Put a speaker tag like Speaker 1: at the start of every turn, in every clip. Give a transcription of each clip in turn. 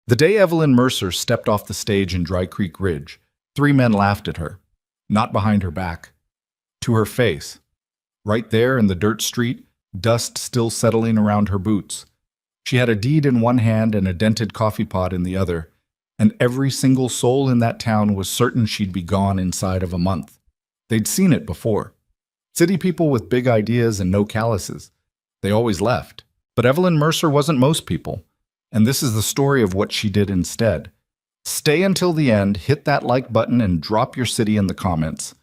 Speaker 1: The day Evelyn Mercer stepped off the stage in Dry Creek Ridge, three men laughed at her, not behind her back, to her face. Right there in the dirt street, dust still settling around her boots. She had a deed in one hand and a dented coffee pot in the other, and every single soul in that town was certain she'd be gone inside of a month. They'd seen it before. City people with big ideas and no calluses. They always left. But Evelyn Mercer wasn't most people. And this is the story of what she did instead. Stay until the end, hit that like button, and drop your city in the comments.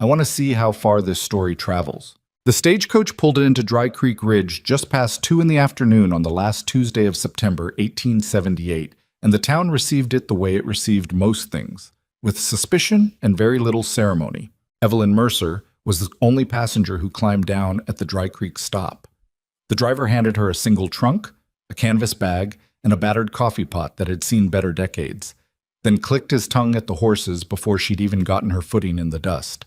Speaker 1: I want to see how far this story travels. The stagecoach pulled into Dry Creek Ridge just past 2 in the afternoon on the last Tuesday of September, 1878, and the town received it the way it received most things, with suspicion and very little ceremony. Evelyn Mercer was the only passenger who climbed down at the Dry Creek stop. The driver handed her a single trunk, a canvas bag, and a battered coffee pot that had seen better decades, then clicked his tongue at the horses before she'd even gotten her footing in the dust.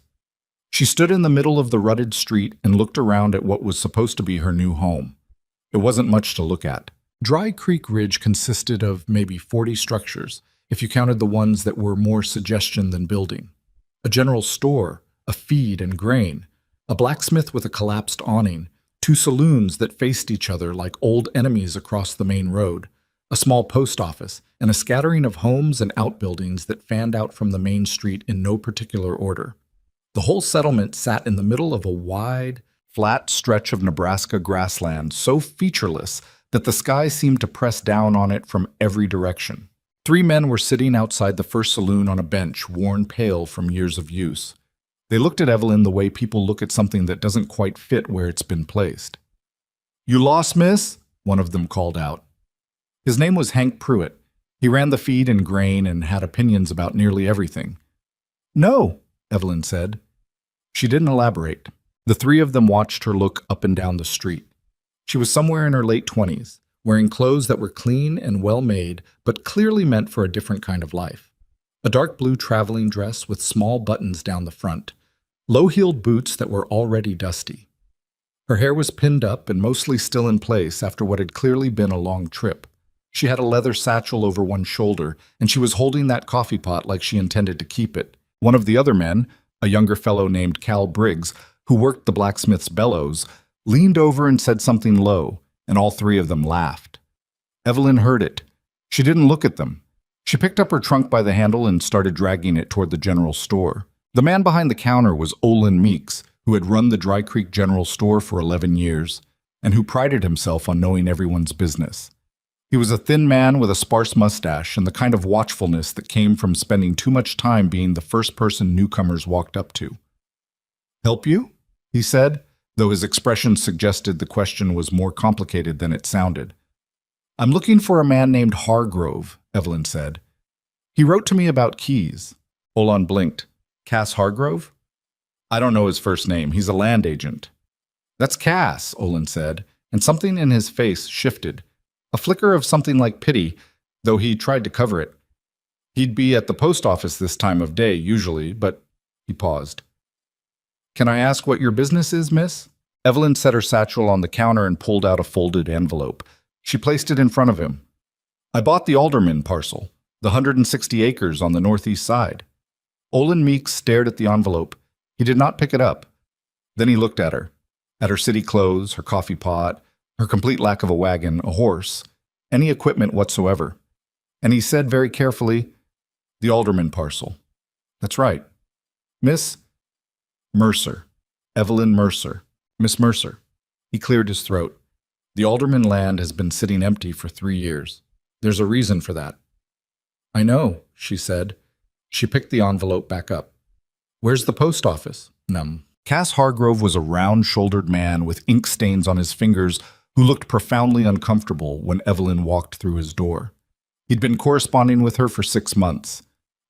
Speaker 1: She stood in the middle of the rutted street and looked around at what was supposed to be her new home. It wasn't much to look at. Dry Creek Ridge consisted of maybe 40 structures, if you counted the ones that were more suggestion than building. A general store, a feed and grain, a blacksmith with a collapsed awning, 2 saloons that faced each other like old enemies across the main road, a small post office, and a scattering of homes and outbuildings that fanned out from the main street in no particular order. The whole settlement sat in the middle of a wide, flat stretch of Nebraska grassland so featureless that the sky seemed to press down on it from every direction. 3 men were sitting outside the first saloon on a bench, worn pale from years of use. They looked at Evelyn the way people look at something that doesn't quite fit where it's been placed. "You lost, miss?" one of them called out. His name was Hank Pruitt. He ran the feed and grain and had opinions about nearly everything. "No," Evelyn said. She didn't elaborate. The 3 of them watched her look up and down the street. She was somewhere in her late 20s, wearing clothes that were clean and well-made, but clearly meant for a different kind of life. A dark blue traveling dress with small buttons down the front, low-heeled boots that were already dusty. Her hair was pinned up and mostly still in place after what had clearly been a long trip. She had a leather satchel over one shoulder, and she was holding that coffee pot like she intended to keep it. One of the other men, a younger fellow named Cal Briggs, who worked the blacksmith's bellows, leaned over and said something low, and all 3 of them laughed. Evelyn heard it. She didn't look at them. She picked up her trunk by the handle and started dragging it toward the general store. The man behind the counter was Olin Meeks, who had run the Dry Creek General Store for 11 years, and who prided himself on knowing everyone's business. He was a thin man with a sparse mustache and the kind of watchfulness that came from spending too much time being the first person newcomers walked up to. "Help you?" he said, though his expression suggested the question was more complicated than it sounded. "I'm looking for a man named Hargrove," Evelyn said. "He wrote to me about keys." Olin blinked. "Cass Hargrove?" "I don't know his first name. He's a land agent." "That's Cass," Olin said, and something in his face shifted. A flicker of something like pity, though he tried to cover it. "He'd be at the post office this time of day, usually, but—" He paused. "Can I ask what your business is, miss?" Evelyn set her satchel on the counter and pulled out a folded envelope. She placed it in front of him. "I bought the Alderman parcel, the 160 acres on the northeast side." Olin Meeks stared at the envelope. He did not pick it up. Then he looked at her city clothes, her coffee pot, her complete lack of a wagon, a horse, any equipment whatsoever. And he said very carefully, "The Alderman parcel. That's right. Miss Mercer. Evelyn Mercer. Miss Mercer." He cleared his throat. "The Alderman land has been sitting empty for 3 years. There's a reason for that." "I know," she said. She picked the envelope back up. "Where's the post office?" Cass Hargrove was a round-shouldered man with ink stains on his fingers who looked profoundly uncomfortable when Evelyn walked through his door. He'd been corresponding with her for 6 months.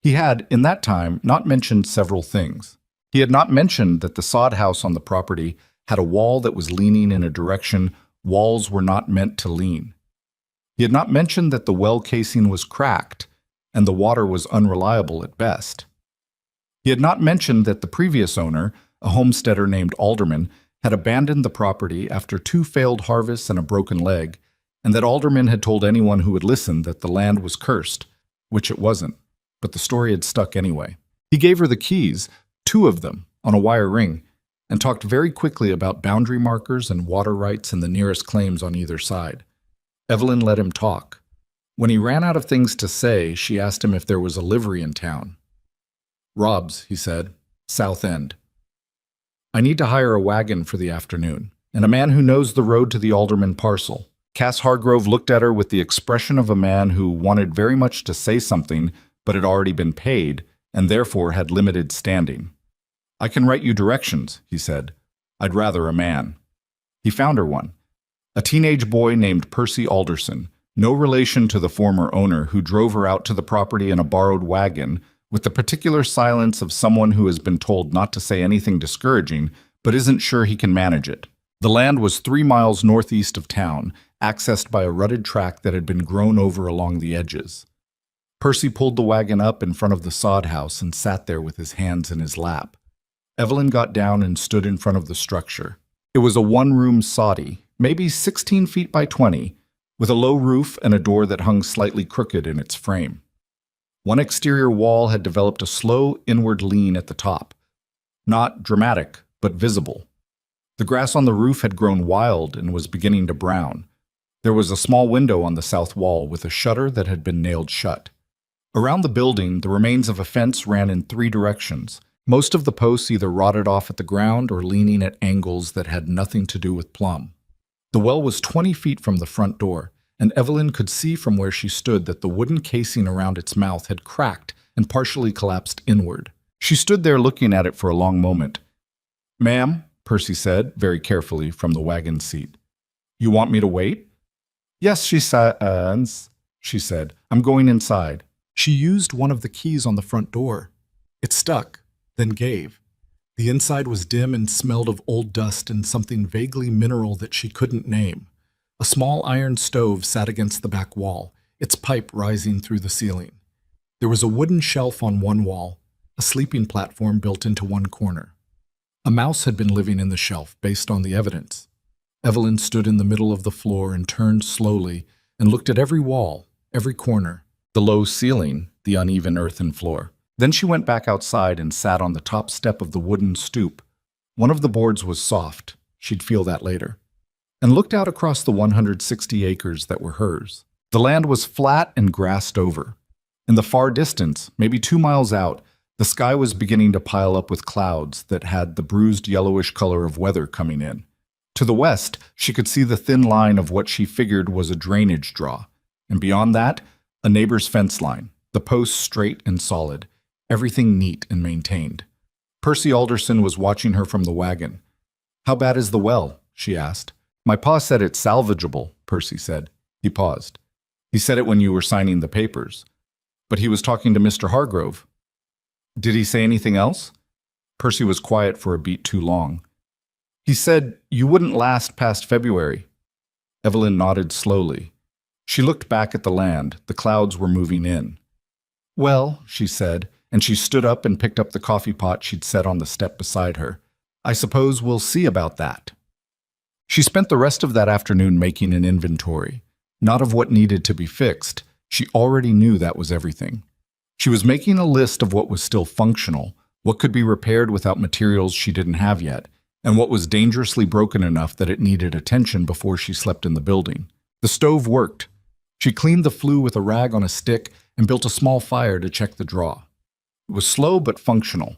Speaker 1: He had, in that time, not mentioned several things. He had not mentioned that the sod house on the property had a wall that was leaning in a direction walls were not meant to lean. He had not mentioned that the well casing was cracked and the water was unreliable at best. He had not mentioned that the previous owner, a homesteader named Alderman, had abandoned the property after 2 failed harvests and a broken leg, and that aldermen had told anyone who would listen that the land was cursed, which it wasn't, but the story had stuck anyway. He gave her the keys, 2 of them, on a wire ring, and talked very quickly about boundary markers and water rights and the nearest claims on either side. Evelyn let him talk. When he ran out of things to say, she asked him if there was a livery in town. "Rob's," he said. "South End. I need to hire a wagon for the afternoon, and a man who knows the road to the alderman parcel." Cass Hargrove looked at her with the expression of a man who wanted very much to say something but had already been paid and therefore had limited standing. "I can write you directions," he said. "I'd rather a man." He found her one. A teenage boy named Percy Alderson, no relation to the former owner, who drove her out to the property in a borrowed wagon with the particular silence of someone who has been told not to say anything discouraging but isn't sure he can manage it. The land was 3 miles northeast of town, accessed by a rutted track that had been grown over along the edges. Percy pulled the wagon up in front of the sod house and sat there with his hands in his lap. Evelyn got down and stood in front of the structure. It was a one-room soddy, maybe 16 feet by 20, with a low roof and a door that hung slightly crooked in its frame. One exterior wall had developed a slow inward lean at the top. Not dramatic, but visible. The grass on the roof had grown wild and was beginning to brown. There was a small window on the south wall with a shutter that had been nailed shut. Around the building, the remains of a fence ran in 3 directions, most of the posts either rotted off at the ground or leaning at angles that had nothing to do with plumb. The well was 20 feet from the front door, and Evelyn could see from where she stood that the wooden casing around its mouth had cracked and partially collapsed inward. She stood there looking at it for a long moment. "Ma'am," Percy said, very carefully, from the wagon seat. "You want me to wait?" "Yes, she said. "I'm going inside." She used one of the keys on the front door. It stuck, then gave. The inside was dim and smelled of old dust and something vaguely mineral that she couldn't name. A small iron stove sat against the back wall, its pipe rising through the ceiling. There was a wooden shelf on one wall, a sleeping platform built into one corner. A mouse had been living in the shelf, based on the evidence. Evelyn stood in the middle of the floor and turned slowly and looked at every wall, every corner, the low ceiling, the uneven earthen floor. Then she went back outside and sat on the top step of the wooden stoop. One of the boards was soft, she'd feel that later, and looked out across the 160 acres that were hers. The land was flat and grassed over. In the far distance, maybe 2 miles out, the sky was beginning to pile up with clouds that had the bruised yellowish color of weather coming in. To the west, she could see the thin line of what she figured was a drainage draw, and beyond that, a neighbor's fence line, the posts straight and solid, everything neat and maintained. Percy Alderson was watching her from the wagon. "How bad is the well?" she asked. "My pa said it's salvageable," Percy said. He paused. "He said it when you were signing the papers. But he was talking to Mr. Hargrove." "Did he say anything else?" Percy was quiet for a beat too long. "He said you wouldn't last past February." Evelyn nodded slowly. She looked back at the land. The clouds were moving in. "Well," she said, and she stood up and picked up the coffee pot she'd set on the step beside her. "I suppose we'll see about that." She spent the rest of that afternoon making an inventory, not of what needed to be fixed. She already knew that was everything. She was making a list of what was still functional, what could be repaired without materials she didn't have yet, and what was dangerously broken enough that it needed attention before she slept in the building. The stove worked. She cleaned the flue with a rag on a stick and built a small fire to check the draw. It was slow but functional.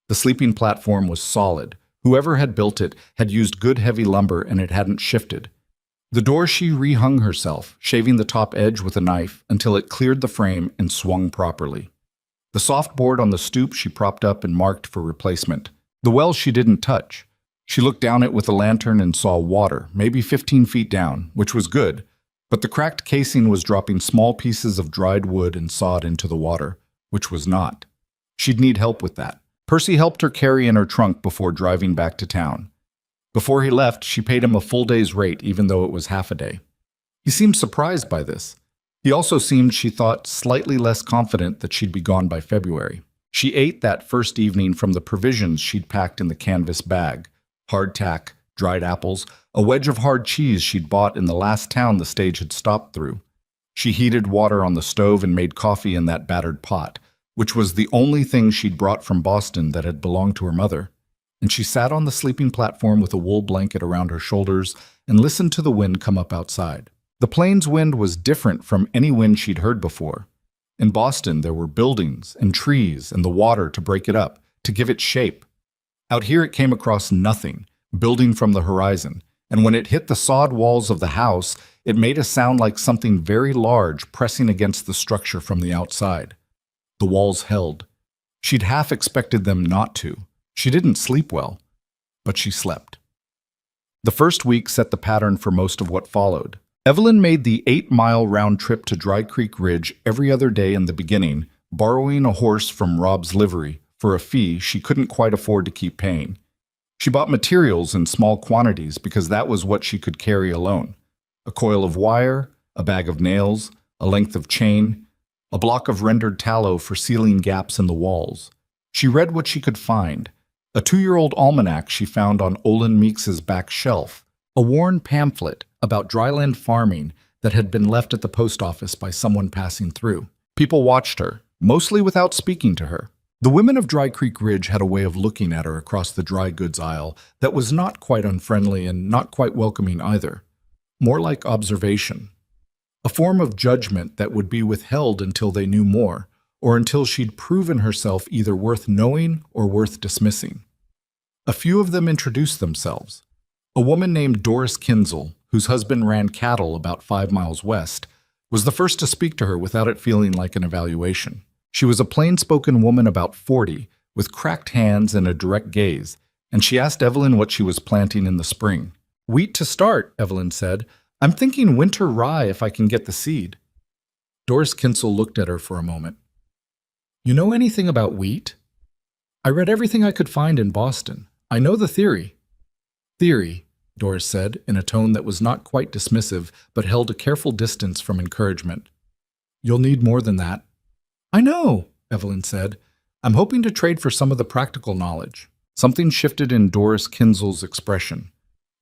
Speaker 1: The sleeping platform was solid. Whoever had built it had used good heavy lumber and it hadn't shifted. The door she rehung herself, shaving the top edge with a knife until it cleared the frame and swung properly. The soft board on the stoop she propped up and marked for replacement. The well she didn't touch. She looked down it with a lantern and saw water, maybe 15 feet down, which was good, but the cracked casing was dropping small pieces of dried wood and sod into the water, which was not. She'd need help with that. Percy helped her carry in her trunk before driving back to town. Before he left, she paid him a full day's rate, even though it was half a day. He seemed surprised by this. He also seemed, she thought, slightly less confident that she'd be gone by February. She ate that first evening from the provisions she'd packed in the canvas bag: hardtack, dried apples, a wedge of hard cheese she'd bought in the last town the stage had stopped through. She heated water on the stove and made coffee in that battered pot, which was the only thing she'd brought from Boston that had belonged to her mother. And she sat on the sleeping platform with a wool blanket around her shoulders and listened to the wind come up outside. The plains wind was different from any wind she'd heard before. In Boston, there were buildings and trees and the water to break it up, to give it shape. Out here it came across nothing, building from the horizon, and when it hit the sod walls of the house, it made a sound like something very large pressing against the structure from the outside. The walls held. She'd half expected them not to. She didn't sleep well, but she slept. The first week set the pattern for most of what followed. Evelyn made the 8-mile round trip to Dry Creek Ridge every other day in the beginning, borrowing a horse from Rob's livery for a fee she couldn't quite afford to keep paying. She bought materials in small quantities because that was what she could carry alone. A coil of wire, a bag of nails, a length of chain, a block of rendered tallow for sealing gaps in the walls. She read what she could find. A 2-year-old almanac she found on Olin Meeks's back shelf, a worn pamphlet about dryland farming that had been left at the post office by someone passing through. People watched her, mostly without speaking to her. The women of Dry Creek Ridge had a way of looking at her across the dry goods aisle that was not quite unfriendly and not quite welcoming either. More like observation. A form of judgment that would be withheld until they knew more, or until she'd proven herself either worth knowing or worth dismissing. A few of them introduced themselves. A woman named Doris Kinzel, whose husband ran cattle about 5 miles west, was the first to speak to her without it feeling like an evaluation. She was a plain-spoken woman about 40, with cracked hands and a direct gaze, and she asked Evelyn what she was planting in the spring. "Wheat to start," Evelyn said. "I'm thinking winter rye if I can get the seed." Doris Kinzel looked at her for a moment. "You know anything about wheat?" "I read everything I could find in Boston. I know the theory." "Theory," Doris said, in a tone that was not quite dismissive, but held a careful distance from encouragement. "You'll need more than that." "I know," Evelyn said. "I'm hoping to trade for some of the practical knowledge." Something shifted in Doris Kinzel's expression.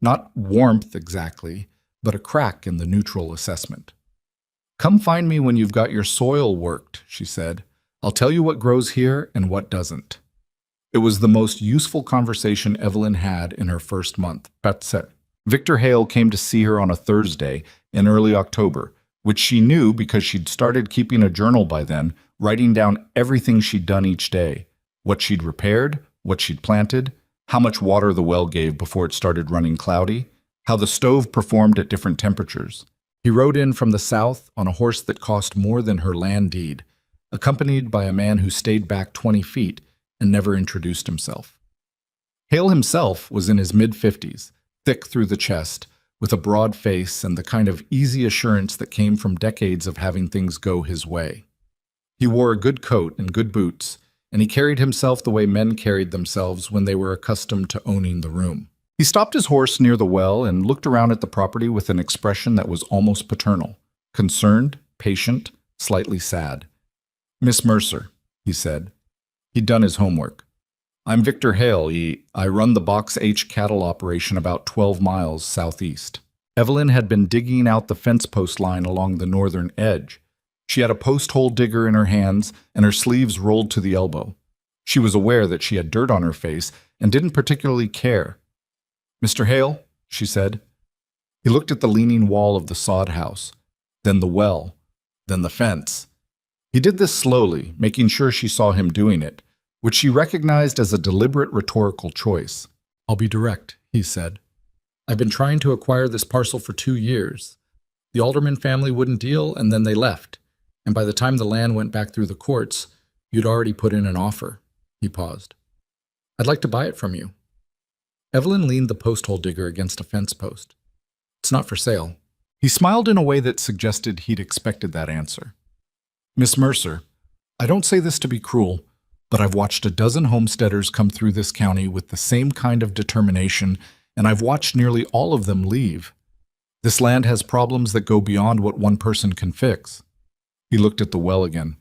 Speaker 1: Not warmth exactly, but a crack in the neutral assessment. "Come find me when you've got your soil worked," she said. "I'll tell you what grows here and what doesn't." It was the most useful conversation Evelyn had in her first month. That's it. Victor Hale came to see her on a Thursday in early October, which she knew because she'd started keeping a journal by then, writing down everything she'd done each day, what she'd repaired, what she'd planted, how much water the well gave before it started running cloudy, how the stove performed at different temperatures. He rode in from the south on a horse that cost more than her land deed, accompanied by a man who stayed back 20 feet and never introduced himself. Hale himself was in his mid-50s, thick through the chest, with a broad face and the kind of easy assurance that came from decades of having things go his way. He wore a good coat and good boots, and he carried himself the way men carried themselves when they were accustomed to owning the room. He stopped his horse near the well and looked around at the property with an expression that was almost paternal, concerned, patient, slightly sad. "Miss Mercer," he said. He'd done his homework. "I'm Victor Hale. I run the Box H cattle operation about 12 miles southeast." Evelyn had been digging out the fence post line along the northern edge. She had a post hole digger in her hands and her sleeves rolled to the elbow. She was aware that she had dirt on her face and didn't particularly care. "Mr. Hale," she said. He looked at the leaning wall of the sod house, then the well, then the fence. He did this slowly, making sure she saw him doing it, which she recognized as a deliberate rhetorical choice. "I'll be direct," he said. "I've been trying to acquire this parcel for 2 years. The Alderman family wouldn't deal, and then they left. And by the time the land went back through the courts, you'd already put in an offer." He paused. "I'd like to buy it from you." Evelyn leaned the post hole digger against a fence post. "It's not for sale." He smiled in a way that suggested he'd expected that answer. "Miss Mercer, I don't say this to be cruel, but I've watched a dozen homesteaders come through this county with the same kind of determination, and I've watched nearly all of them leave. This land has problems that go beyond what one person can fix." He looked at the well again.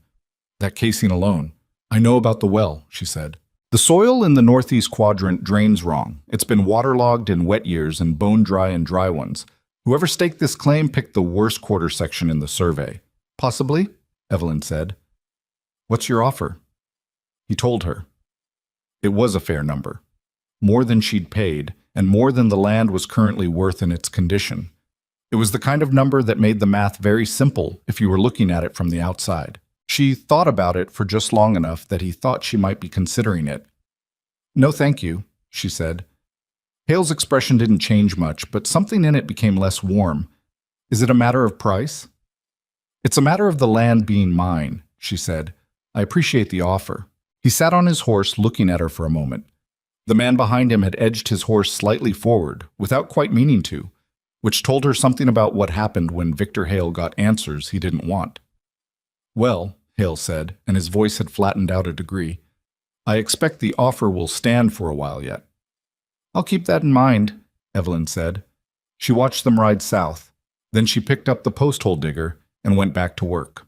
Speaker 1: "That casing alone." "I know about the well," she said. The soil in the northeast quadrant drains wrong. It's been waterlogged in wet years and bone dry in dry ones. Whoever staked this claim picked the worst quarter section in the survey. Possibly, Evelyn said. What's your offer? He told her. It was a fair number. More than she'd paid, and more than the land was currently worth in its condition. It was the kind of number that made the math very simple if you were looking at it from the outside. She thought about it for just long enough that he thought she might be considering it. No, thank you, she said. Hale's expression didn't change much, but something in it became less warm. Is it a matter of price? It's a matter of the land being mine, she said. I appreciate the offer. He sat on his horse looking at her for a moment. The man behind him had edged his horse slightly forward, without quite meaning to, which told her something about what happened when Victor Hale got answers he didn't want. Well, Hale said, and his voice had flattened out a degree, I expect the offer will stand for a while yet. I'll keep that in mind, Evelyn said. She watched them ride south. Then she picked up the post-hole digger and went back to work.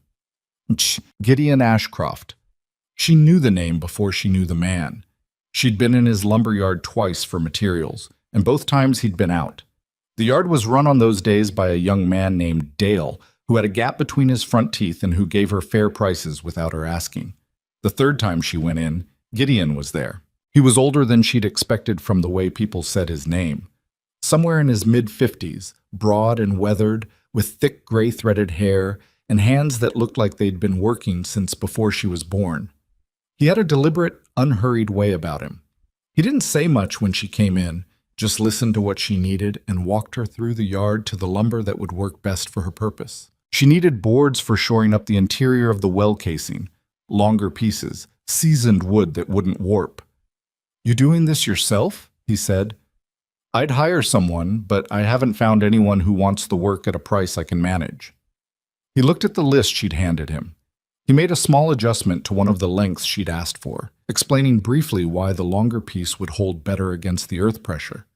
Speaker 1: Gideon Ashcroft. She knew the name before she knew the man. She'd been in his lumberyard twice for materials, and both times he'd been out. The yard was run on those days by a young man named Dale, who had a gap between his front teeth and who gave her fair prices without her asking. The third time she went in, Gideon was there. He was older than she'd expected from the way people said his name. Somewhere in his mid-50s, broad and weathered, with thick gray-threaded hair and hands that looked like they'd been working since before she was born. He had a deliberate, unhurried way about him. He didn't say much when she came in, just listened to what she needed and walked her through the yard to the lumber that would work best for her purpose. She needed boards for shoring up the interior of the well casing, longer pieces, seasoned wood that wouldn't warp. You doing this yourself? He said. I'd hire someone, but I haven't found anyone who wants the work at a price I can manage. He looked at the list she'd handed him. He made a small adjustment to one of the lengths she'd asked for, explaining briefly why the longer piece would hold better against the earth pressure.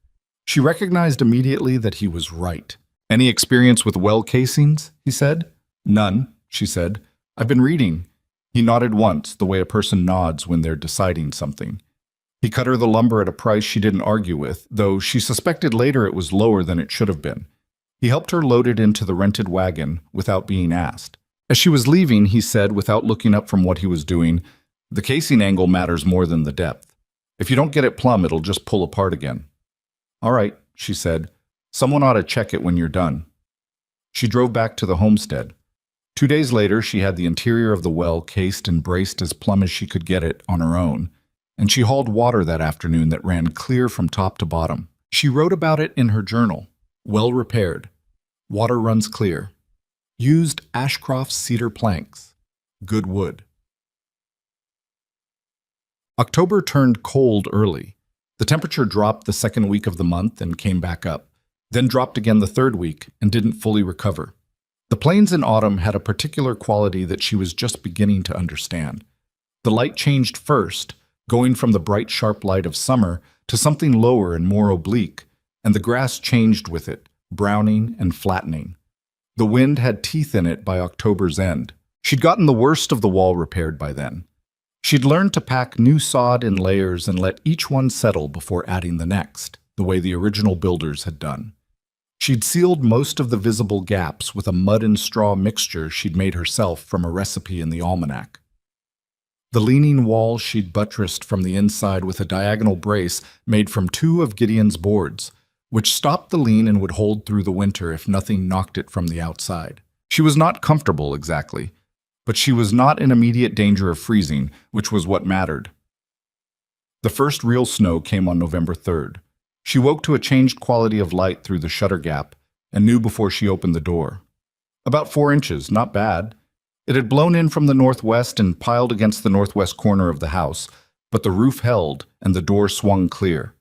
Speaker 1: She recognized immediately that he was right. Any experience with well casings? He said. None, she said. I've been reading. He nodded once, the way a person nods when they're deciding something. He cut her the lumber at a price she didn't argue with, though she suspected later it was lower than it should have been. He helped her load it into the rented wagon without being asked. As she was leaving, he said, without looking up from what he was doing, the casing angle matters more than the depth. If you don't get it plumb, it'll just pull apart again. All right, she said. Someone ought to check it when you're done. She drove back to the homestead. 2 days later, she had the interior of the well cased and braced as plumb as she could get it on her own, and she hauled water that afternoon that ran clear from top to bottom. She wrote about it in her journal. Well repaired. Water runs clear. Used Ashcroft cedar planks. Good wood. October turned cold early. The temperature dropped the second week of the month and came back up, then dropped again the third week and didn't fully recover. The plains in autumn had a particular quality that she was just beginning to understand. The light changed first, going from the bright, sharp light of summer to something lower and more oblique, and the grass changed with it, browning and flattening. The wind had teeth in it by October's end. She'd gotten the worst of the wall repaired by then. She'd learned to pack new sod in layers and let each one settle before adding the next, the way the original builders had done. She'd sealed most of the visible gaps with a mud and straw mixture she'd made herself from a recipe in the almanac. The leaning wall she'd buttressed from the inside with a diagonal brace made from 2 of Gideon's boards, which stopped the lean and would hold through the winter if nothing knocked it from the outside. She was not comfortable exactly, but she was not in immediate danger of freezing, which was what mattered. The first real snow came on November 3rd. She woke to a changed quality of light through the shutter gap and knew before she opened the door. About 4 inches, not bad. It had blown in from the northwest and piled against the northwest corner of the house, but the roof held and the door swung clear.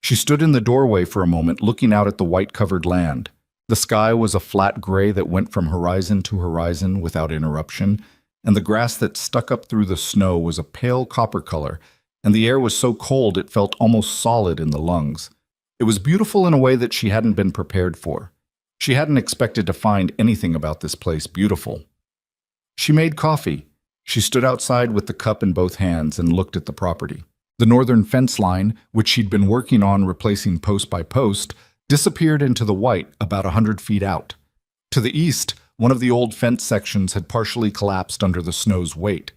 Speaker 1: She stood in the doorway for a moment, looking out at the white-covered land. The sky was a flat gray that went from horizon to horizon without interruption, and the grass that stuck up through the snow was a pale copper color, and the air was so cold it felt almost solid in the lungs. It was beautiful in a way that she hadn't been prepared for. She hadn't expected to find anything about this place beautiful. She made coffee. She stood outside with the cup in both hands and looked at the property. The northern fence line, which she'd been working on replacing post by post, disappeared into the white about 100 feet out. To the east, one of the old fence sections had partially collapsed under the snow's weight.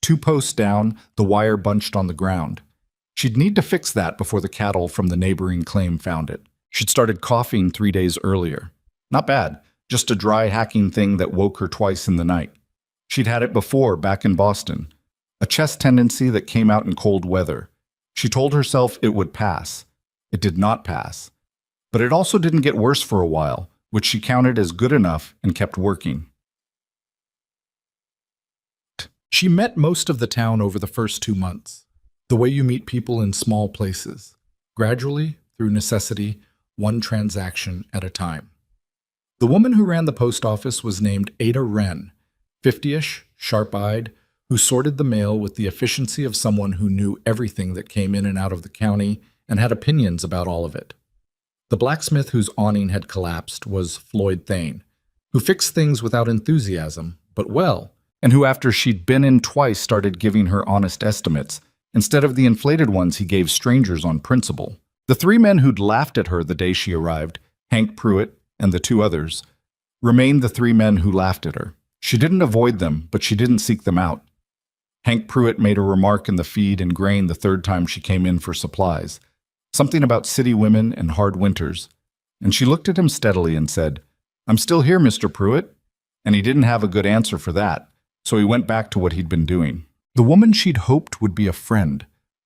Speaker 1: 2 posts down, the wire bunched on the ground. She'd need to fix that before the cattle from the neighboring claim found it. She'd started coughing 3 days earlier. Not bad, just a dry hacking thing that woke her twice in the night. She'd had it before back in Boston. A chest tendency that came out in cold weather. She told herself it would pass. It did not pass. But it also didn't get worse for a while, which she counted as good enough and kept working. She met most of the town over the first 2 months, the way you meet people in small places, gradually, through necessity, one transaction at a time. The woman who ran the post office was named Ada Wren, 50-ish, sharp-eyed, who sorted the mail with the efficiency of someone who knew everything that came in and out of the county and had opinions about all of it. The blacksmith whose awning had collapsed was Floyd Thane, who fixed things without enthusiasm, but well, and who after she'd been in twice started giving her honest estimates, instead of the inflated ones he gave strangers on principle. The 3 men who'd laughed at her the day she arrived, Hank Pruitt and the 2 others, remained the 3 men who laughed at her. She didn't avoid them, but she didn't seek them out. Hank Pruitt made a remark in the feed and grain the 3rd time she came in for supplies, something about city women and hard winters, and she looked at him steadily and said, "I'm still here, Mr. Pruitt," and he didn't have a good answer for that, so he went back to what he'd been doing. The woman she'd hoped would be a friend,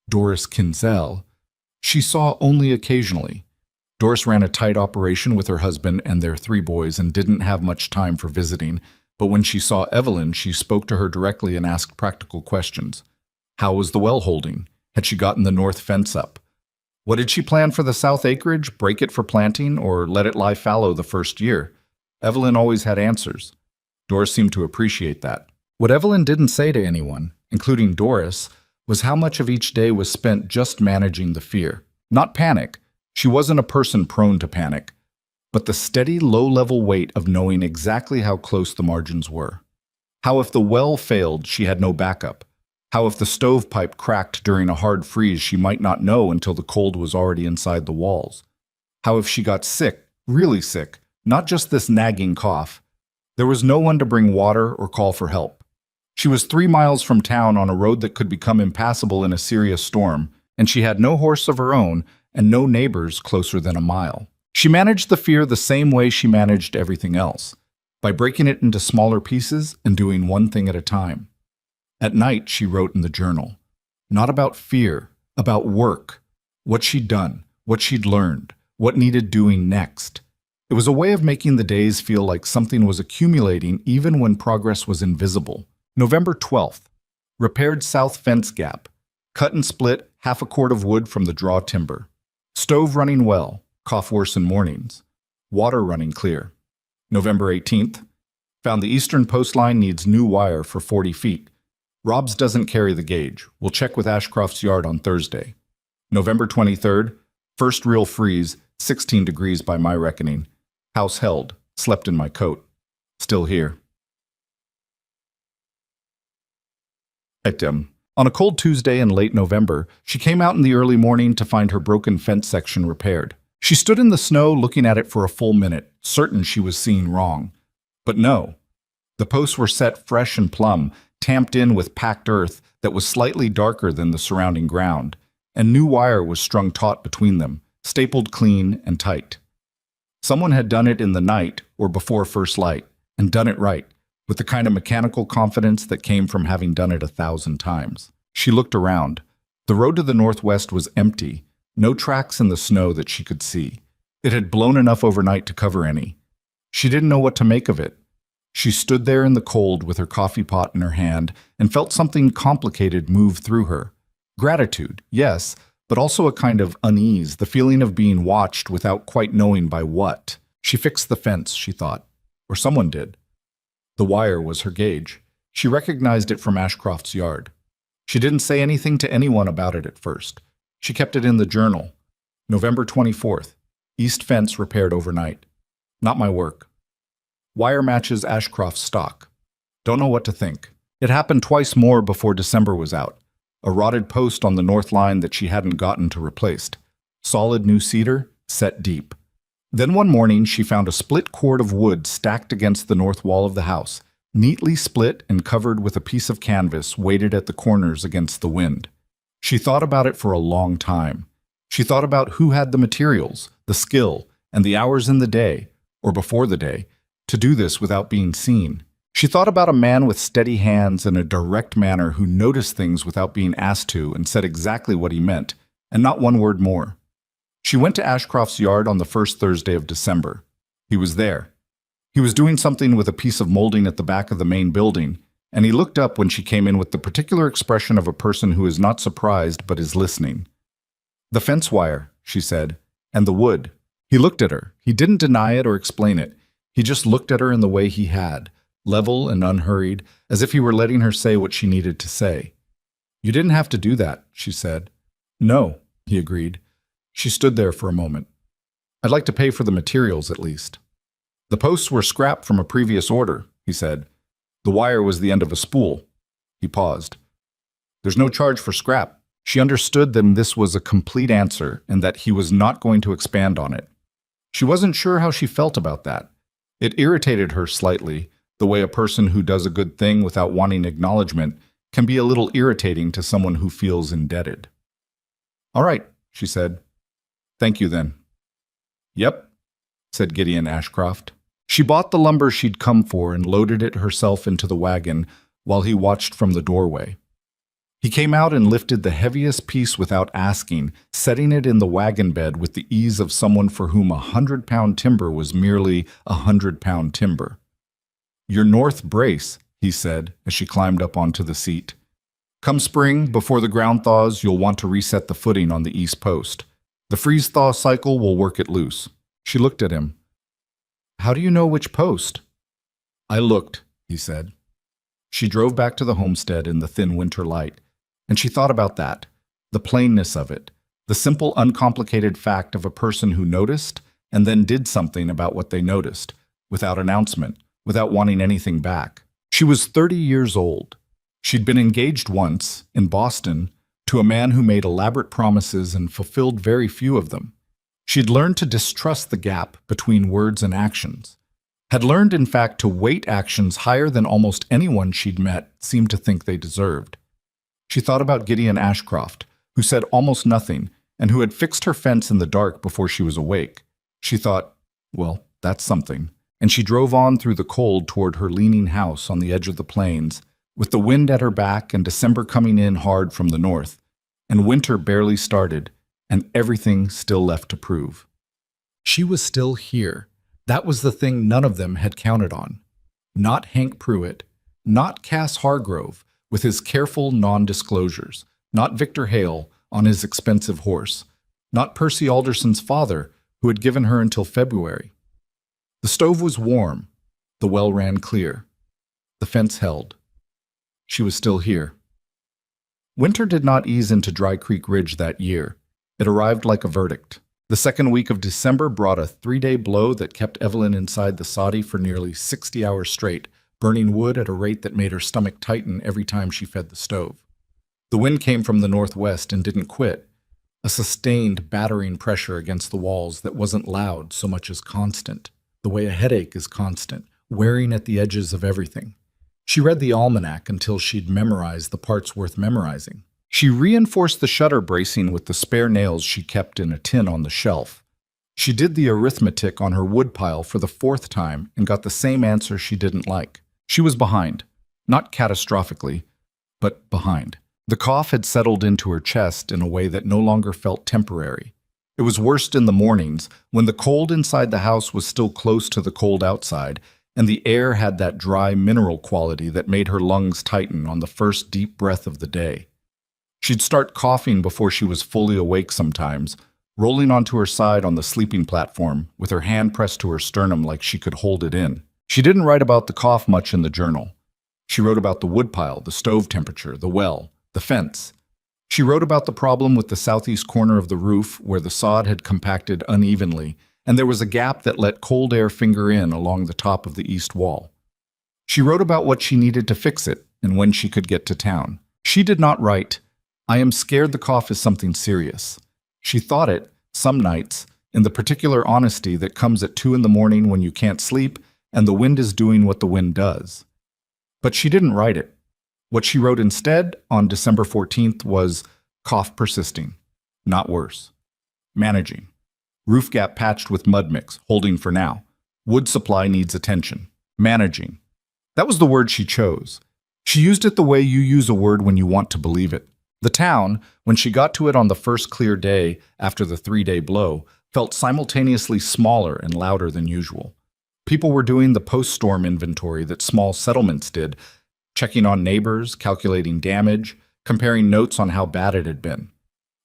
Speaker 1: Doris Kinzel, she saw only occasionally. Doris ran a tight operation with her husband and their 3 boys and didn't have much time for visiting, but when she saw Evelyn, she spoke to her directly and asked practical questions. How was the well holding? Had she gotten the north fence up? What did she plan for the south acreage? Break it for planting or let it lie fallow the first year? Evelyn always had answers. Doris seemed to appreciate that. What Evelyn didn't say to anyone, including Doris, was how much of each day was spent just managing the fear. Not panic. She wasn't a person prone to panic, but the steady, low-level weight of knowing exactly how close the margins were. How if the well failed, she had no backup. How if the stovepipe cracked during a hard freeze, she might not know until the cold was already inside the walls. How if she got sick, really sick, not just this nagging cough. There was no one to bring water or call for help. She was 3 miles from town on a road that could become impassable in a serious storm, and she had no horse of her own and no neighbors closer than a mile. She managed the fear the same way she managed everything else, by breaking it into smaller pieces and doing one thing at a time. At night, she wrote in the journal, not about fear, about work, what she'd done, what she'd learned, what needed doing next. It was a way of making the days feel like something was accumulating even when progress was invisible. November 12th. Repaired south fence gap. Cut and split half a cord of wood from the draw timber. Stove running well. Cough worse in mornings. Water running clear. November 18th. Found the eastern post line needs new wire for 40 feet. Rob's doesn't carry the gauge. We'll check with Ashcroft's yard on Thursday. November 23rd. First real freeze, 16 degrees by my reckoning. House held. Slept in my coat. Still here. On a cold Tuesday in late November, she came out in the early morning to find her broken fence section repaired. She stood in the snow looking at it for a full minute, certain she was seeing wrong. But no. The posts were set fresh and plumb, tamped in with packed earth that was slightly darker than the surrounding ground, and new wire was strung taut between them, stapled clean and tight. Someone had done it in the night or before first light, and done it right, with the kind of mechanical confidence that came from having done it 1,000 times. She looked around. The road to the northwest was empty, no tracks in the snow that she could see. It had blown enough overnight to cover any. She didn't know what to make of it. She stood there in the cold with her coffee pot in her hand and felt something complicated move through her. Gratitude, yes, but also a kind of unease, the feeling of being watched without quite knowing by what. She fixed the fence, she thought. Or someone did. The wire was her gauge. She recognized it from Ashcroft's yard. She didn't say anything to anyone about it at first. She kept it in the journal. November 24th. East fence repaired overnight. Not my work. Wire matches Ashcroft's stock. Don't know what to think. It happened twice more before December was out. a rotted post on the north line that she hadn't gotten to replace. Solid new cedar, set deep. Then one morning she found a split cord of wood stacked against the north wall of the house, neatly split and covered with a piece of canvas weighted at the corners against the wind. She thought about it for a long time. She thought about who had the materials, the skill, and the hours in the day, or before the day, to do this without being seen. She thought about a man with steady hands and a direct manner who noticed things without being asked to and said exactly what he meant, and not one word more. She went to Ashcroft's yard on the first Thursday of December. He was there. He was doing something with a piece of molding at the back of the main building, and he looked up when she came in with the particular expression of a person who is not surprised but is listening. "The fence wire," she said, "and the wood." He looked at her. He didn't deny it or explain it. He just looked at her in the way he had, level and unhurried, as if he were letting her say what she needed to say. "You didn't have to do that," she said. "No," he agreed. She stood there for a moment. "I'd like to pay for the materials, at least." "The posts were scrapped from a previous order," he said. "The wire was the end of a spool." He paused. "There's no charge for scrap." She understood that this was a complete answer and that he was not going to expand on it. She wasn't sure how she felt about that. It irritated her slightly, the way a person who does a good thing without wanting acknowledgement can be a little irritating to someone who feels indebted. "All right," she said. "Thank you, then." "Yep," said Gideon Ashcroft. She bought the lumber she'd come for and loaded it herself into the wagon while he watched from the doorway. He came out and lifted the heaviest piece without asking, setting it in the wagon bed with the ease of someone for whom 100-pound timber was merely 100-pound timber. "Your north brace," he said as she climbed up onto the seat. "Come spring, before the ground thaws, you'll want to reset the footing on the east post. The freeze-thaw cycle will work it loose." She looked at him. "How do you know which post?" "I looked," he said. She drove back to the homestead in the thin winter light, and she thought about that, the plainness of it, the simple, uncomplicated fact of a person who noticed and then did something about what they noticed, without announcement, without wanting anything back. She was 30 years old. She'd been engaged once, in Boston, to a man who made elaborate promises and fulfilled very few of them. She'd learned to distrust the gap between words and actions, had learned, in fact, to weight actions higher than almost anyone she'd met seemed to think they deserved. She thought about Gideon Ashcroft, who said almost nothing and who had fixed her fence in the dark before she was awake. She thought, well, that's something. And she drove on through the cold toward her leaning house on the edge of the plains, with the wind at her back and December coming in hard from the north, and winter barely started, and everything still left to prove. She was still here. That was the thing none of them had counted on. Not Hank Pruitt, not Cass Hargrove, with his careful non-disclosures, not Victor Hale on his expensive horse, not Percy Alderson's father, who had given her until February. The stove was warm. The well ran clear. The fence held. She was still here. Winter did not ease into Dry Creek Ridge that year. It arrived like a verdict. The second week of December brought a 3-day blow that kept Evelyn inside the soddy for nearly 60 hours straight, burning wood at a rate that made her stomach tighten every time she fed the stove. The wind came from the northwest and didn't quit, a sustained, battering pressure against the walls that wasn't loud so much as constant, the way a headache is constant, wearing at the edges of everything. She read the almanac until she'd memorized the parts worth memorizing. She reinforced the shutter bracing with the spare nails she kept in a tin on the shelf. She did the arithmetic on her woodpile for the 4th time and got the same answer she didn't like. She was behind. Not catastrophically, but behind. The cough had settled into her chest in a way that no longer felt temporary. It was worst in the mornings, when the cold inside the house was still close to the cold outside, and the air had that dry mineral quality that made her lungs tighten on the first deep breath of the day. She'd start coughing before she was fully awake sometimes, rolling onto her side on the sleeping platform with her hand pressed to her sternum like she could hold it in. She didn't write about the cough much in the journal. She wrote about the woodpile, the stove temperature, the well, the fence. She wrote about the problem with the southeast corner of the roof where the sod had compacted unevenly, and there was a gap that let cold air finger in along the top of the east wall. She wrote about what she needed to fix it and when she could get to town. She did not write, I am scared the cough is something serious. She thought it, some nights, in the particular honesty that comes at 2 in the morning when you can't sleep and the wind is doing what the wind does. But she didn't write it. What she wrote instead on December 14th was cough persisting, not worse. Managing. Roof gap patched with mud mix, holding for now. Wood supply needs attention. Managing. That was the word she chose. She used it the way you use a word when you want to believe it. The town, when she got to it on the first clear day after the 3-day blow, felt simultaneously smaller and louder than usual. People were doing the post-storm inventory that small settlements did, checking on neighbors, calculating damage, comparing notes on how bad it had been.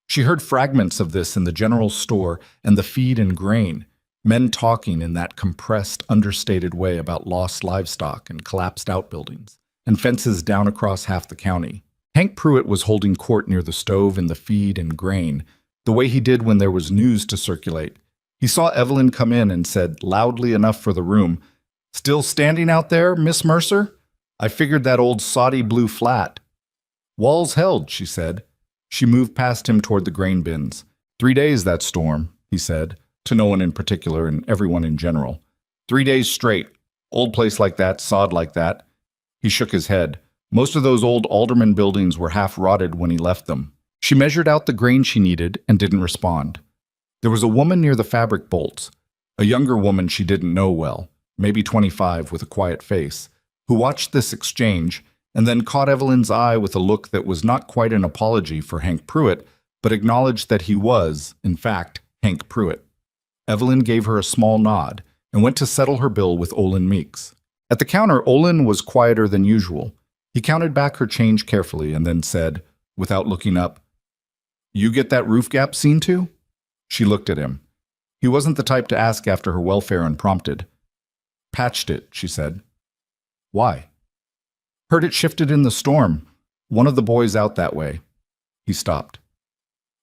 Speaker 1: She heard fragments of this in the general store and the feed and grain, men talking in that compressed, understated way about lost livestock and collapsed outbuildings, and fences down across half the county. Hank Pruitt was holding court near the stove in the feed and grain, the way he did when there was news to circulate. He saw Evelyn come in and said, loudly enough for the room, "Still standing out there, Miss Mercer? I figured that old soddy blew flat." "Walls held," she said. She moved past him toward the grain bins. 3 days, that storm," he said, to no one in particular and everyone in general. 3 days straight. Old place like that, sod like that. He shook his head. Most of those old alderman buildings were half rotted when he left them. She measured out the grain she needed and didn't respond. There was a woman near the fabric bolts, a younger woman she didn't know well, maybe 25 with a quiet face, who watched this exchange and then caught Evelyn's eye with a look that was not quite an apology for Hank Pruitt, but acknowledged that he was, in fact, Hank Pruitt. Evelyn gave her a small nod and went to settle her bill with Olin Meeks. At the counter, Olin was quieter than usual. He counted back her change carefully and then said, without looking up, "You get that roof gap seen to?" She looked at him. He wasn't the type to ask after her welfare unprompted. "Patched it," she said. "Why?" "Heard it shifted in the storm. One of the boys out that way." He stopped.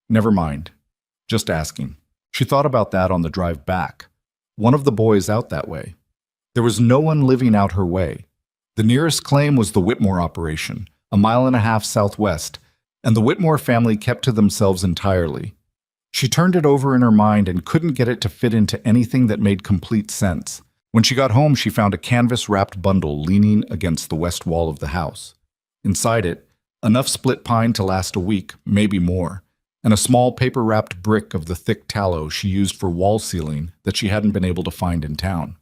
Speaker 1: "Never mind. Just asking." She thought about that on the drive back. One of the boys out that way. There was no one living out her way. The nearest claim was the Whitmore operation, a 1.5 miles southwest, and the Whitmore family kept to themselves entirely. She turned it over in her mind and couldn't get it to fit into anything that made complete sense. When she got home, she found a canvas-wrapped bundle leaning against the west wall of the house. Inside it, enough split pine to last a week, maybe more, and a small paper-wrapped brick of the thick tallow she used for wall sealing that she hadn't been able to find in town.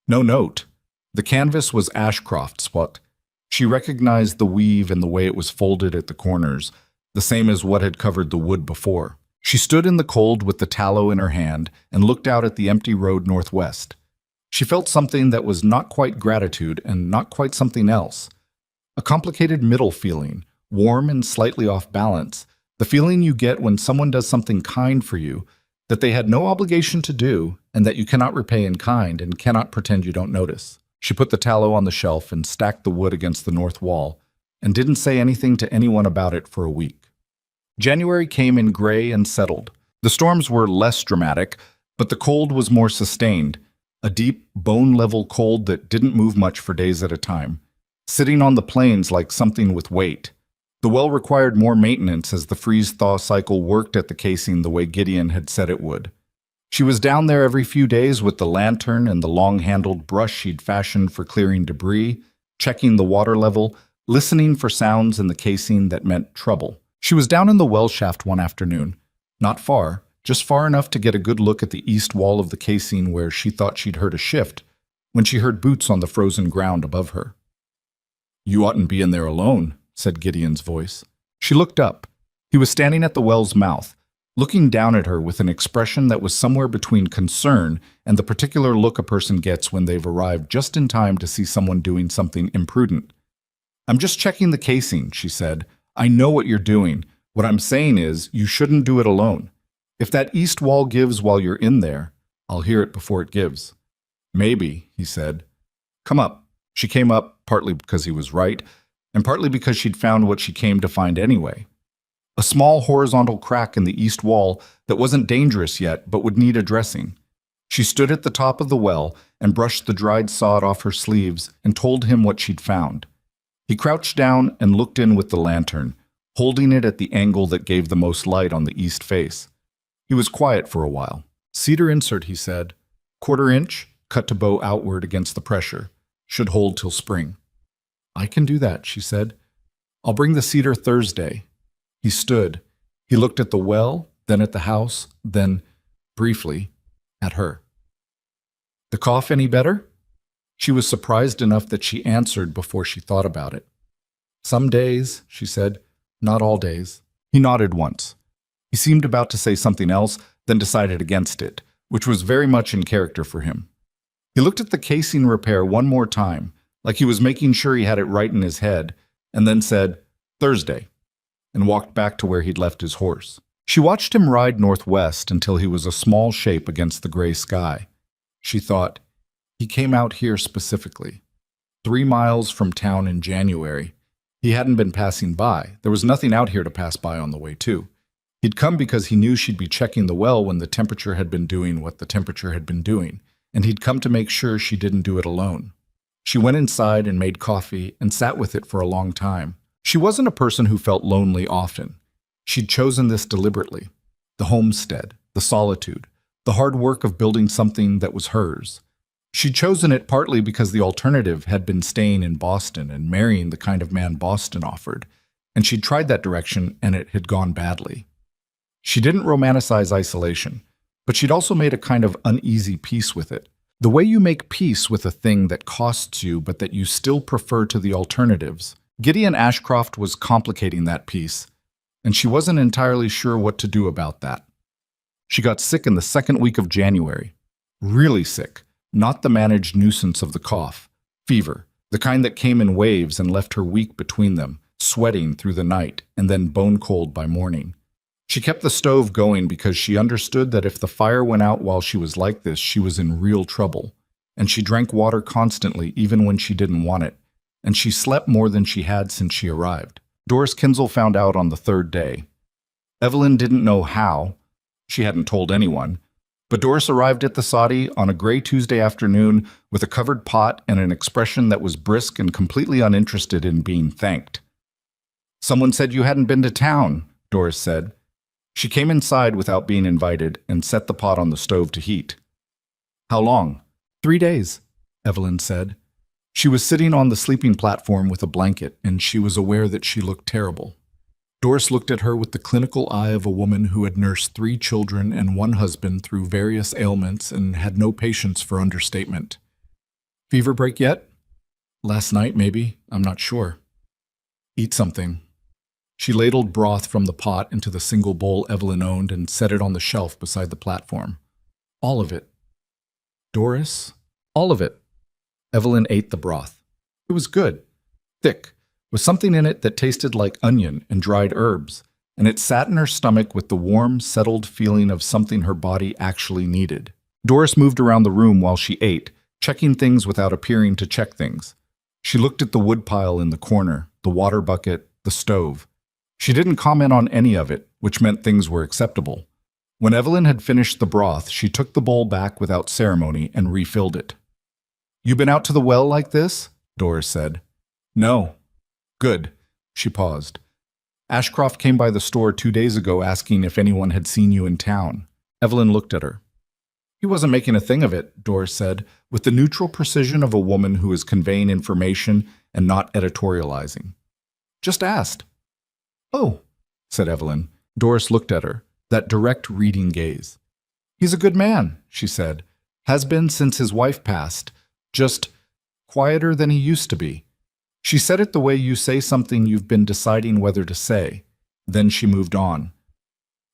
Speaker 1: No note. The canvas was Ashcroft's, but she recognized the weave and the way it was folded at the corners, the same as what had covered the wood before. She stood in the cold with the tallow in her hand and looked out at the empty road northwest. She felt something that was not quite gratitude and not quite something else. A complicated middle feeling, warm and slightly off balance, the feeling you get when someone does something kind for you that they had no obligation to do and that you cannot repay in kind and cannot pretend you don't notice. She put the tallow on the shelf and stacked the wood against the north wall and didn't say anything to anyone about it for a week. January came in gray and settled. The storms were less dramatic, but the cold was more sustained, a deep, bone-level cold that didn't move much for days at a time, sitting on the plains like something with weight. The well required more maintenance as the freeze-thaw cycle worked at the casing the way Gideon had said it would. She was down there every few days with the lantern and the long-handled brush she'd fashioned for clearing debris, checking the water level, listening for sounds in the casing that meant trouble. She was down in the well shaft one afternoon, not far, just far enough to get a good look at the east wall of the casing where she thought she'd heard a shift, when she heard boots on the frozen ground above her. "You oughtn't be in there alone," said Gideon's voice. She looked up. He was standing at the well's mouth, looking down at her with an expression that was somewhere between concern and the particular look a person gets when they've arrived just in time to see someone doing something imprudent. "I'm just checking the casing," she said. "I know what you're doing. What I'm saying is, you shouldn't do it alone. If that east wall gives while you're in there, I'll hear it before it gives." "Maybe," he said. "Come up." She came up, partly because he was right, and partly because she'd found what she came to find anyway. A small horizontal crack in the east wall that wasn't dangerous yet, but would need addressing. She stood at the top of the well and brushed the dried sod off her sleeves and told him what she'd found. He crouched down and looked in with the lantern, holding it at the angle that gave the most light on the east face. He was quiet for a while. Cedar insert, he said. Quarter inch, cut to bow outward against the pressure. Should hold till spring. I can do that, she said. I'll bring the cedar Thursday. He stood. He looked at the well, then at the house, then, briefly, at her. The cough any better? She was surprised enough that she answered before she thought about it. Some days, she said, not all days. He nodded once. He seemed about to say something else, then decided against it, which was very much in character for him. He looked at the casing repair one more time, like he was making sure he had it right in his head, and then said, Thursday, and walked back to where he'd left his horse. She watched him ride northwest until he was a small shape against the gray sky. She thought, he came out here specifically. 3 miles from town in January. He hadn't been passing by. There was nothing out here to pass by on the way, too. He'd come because he knew she'd be checking the well when the temperature had been doing what the temperature had been doing, and he'd come to make sure she didn't do it alone. She went inside and made coffee and sat with it for a long time. She wasn't a person who felt lonely often. She'd chosen this deliberately. The homestead, the solitude, the hard work of building something that was hers. She'd chosen it partly because the alternative had been staying in Boston and marrying the kind of man Boston offered, and she'd tried that direction and it had gone badly. She didn't romanticize isolation, but she'd also made a kind of uneasy peace with it. The way you make peace with a thing that costs you but that you still prefer to the alternatives. Gideon Ashcroft was complicating that peace, and she wasn't entirely sure what to do about that. She got sick in the second week of January. Really sick. Not the managed nuisance of the cough. Fever, the kind that came in waves and left her weak between them, sweating through the night and then bone cold by morning. She kept the stove going because she understood that if the fire went out while she was like this, she was in real trouble. And she drank water constantly even when she didn't want it. And she slept more than she had since she arrived. Doris Kinzel found out on the 3rd day. Evelyn didn't know how. She hadn't told anyone. But Doris arrived at the Saudi on a gray Tuesday afternoon with a covered pot and an expression that was brisk and completely uninterested in being thanked. Someone said you hadn't been to town, Doris said. She came inside without being invited and set the pot on the stove to heat. How long? 3 days, Evelyn said. She was sitting on the sleeping platform with a blanket, and she was aware that she looked terrible. Doris looked at her with the clinical eye of a woman who had nursed 3 children and 1 husband through various ailments and had no patience for understatement. Fever break yet? Last night, maybe. I'm not sure. Eat something. She ladled broth from the pot into the single bowl Evelyn owned and set it on the shelf beside the platform. All of it. Doris? All of it. Evelyn ate the broth. It was good. Thick, with something in it that tasted like onion and dried herbs, and it sat in her stomach with the warm, settled feeling of something her body actually needed. Doris moved around the room while she ate, checking things without appearing to check things. She looked at the woodpile in the corner, the water bucket, the stove. She didn't comment on any of it, which meant things were acceptable. When Evelyn had finished the broth, she took the bowl back without ceremony and refilled it. You been out to the well like this? Doris said. No. Good. She paused. Ashcroft came by the store 2 days ago asking if anyone had seen you in town. Evelyn looked at her. He wasn't making a thing of it, Doris said, with the neutral precision of a woman who is conveying information and not editorializing. Just asked. Oh, said Evelyn. Doris looked at her, that direct reading gaze. He's a good man, she said. Has been since his wife passed. Just quieter than he used to be. She said it the way you say something you've been deciding whether to say. Then she moved on.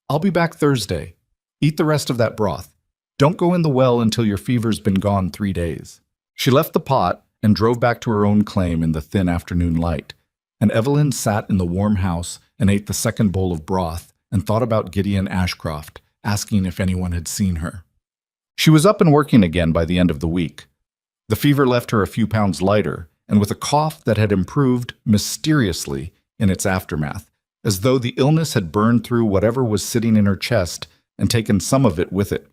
Speaker 1: I'll be back Thursday. Eat the rest of that broth. Don't go in the well until your fever's been gone 3 days. She left the pot and drove back to her own claim in the thin afternoon light, and Evelyn sat in the warm house and ate the second bowl of broth and thought about Gideon Ashcroft, asking if anyone had seen her. She was up and working again by the end of the week. The fever left her a few pounds lighter, and with a cough that had improved mysteriously in its aftermath, as though the illness had burned through whatever was sitting in her chest and taken some of it with it.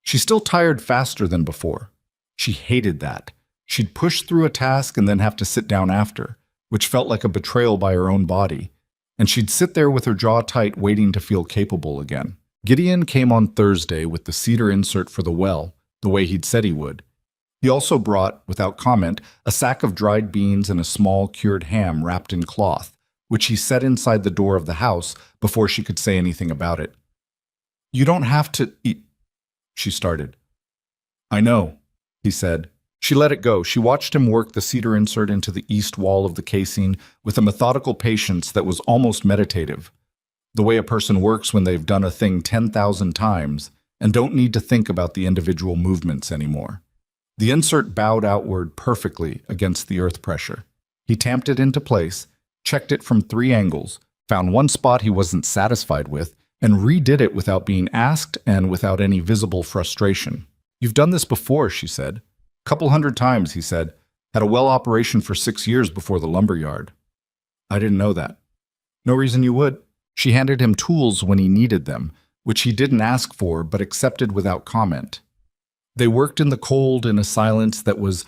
Speaker 1: She still tired faster than before. She hated that. She'd push through a task and then have to sit down after, which felt like a betrayal by her own body. and she'd sit there with her jaw tight waiting to feel capable again. Gideon came on Thursday with the cedar insert for the well, the way he'd said he would. He also brought, without comment, a sack of dried beans and a small cured ham wrapped in cloth, which he set inside the door of the house before she could say anything about it. "You don't have to eat," she started. "I know," he said. She let it go. She watched him work the cedar insert into the east wall of the casing with a methodical patience that was almost meditative, the way a person works when they've done a thing 10,000 times and don't need to think about the individual movements anymore. The insert bowed outward perfectly against the earth pressure. He tamped it into place, checked it from 3 angles, found one spot he wasn't satisfied with, and redid it without being asked and without any visible frustration. "You've done this before," she said. "Couple 100 times," he said. "Had a well operation for 6 years before the lumber yard." "I didn't know that." "No reason you would." She handed him tools when he needed them, which he didn't ask for but accepted without comment. They worked in the cold in a silence that was,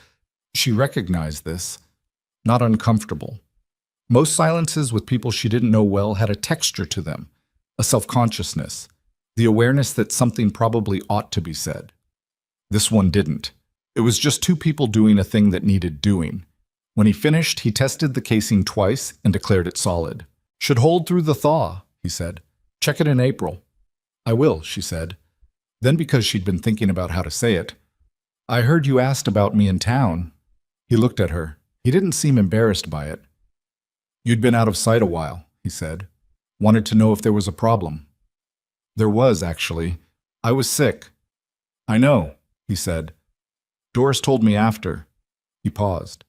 Speaker 1: she recognized this, not uncomfortable. Most silences with people she didn't know well had a texture to them, a self-consciousness, the awareness that something probably ought to be said. This one didn't. It was just 2 people doing a thing that needed doing. When he finished, he tested the casing twice and declared it solid. "Should hold through the thaw," he said. "Check it in April." "I will," she said. Then, because she'd been thinking about how to say it, "I heard you asked about me in town." He looked at her. He didn't seem embarrassed by it. "You'd been out of sight a while," he said. "Wanted to know if there was a problem." "There was, actually. I was sick." "I know," he said. "Doris told me after." He paused.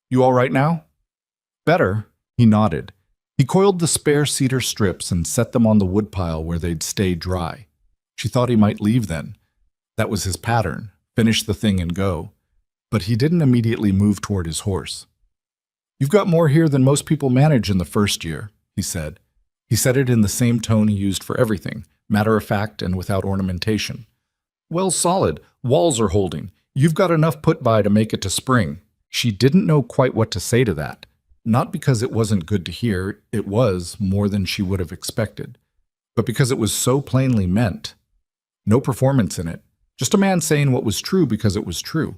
Speaker 1: "You all right now?" "Better." He nodded. He coiled the spare cedar strips and set them on the woodpile where they'd stay dry. She thought he might leave then. That was his pattern, finish the thing and go. But he didn't immediately move toward his horse. "You've got more here than most people manage in the first year," he said. He said it in the same tone he used for everything, matter of fact and without ornamentation. "Well, solid. Walls are holding. You've got enough put by to make it to spring." She didn't know quite what to say to that. Not because it wasn't good to hear, it was more than she would have expected, but because it was so plainly meant. No performance in it, just a man saying what was true because it was true.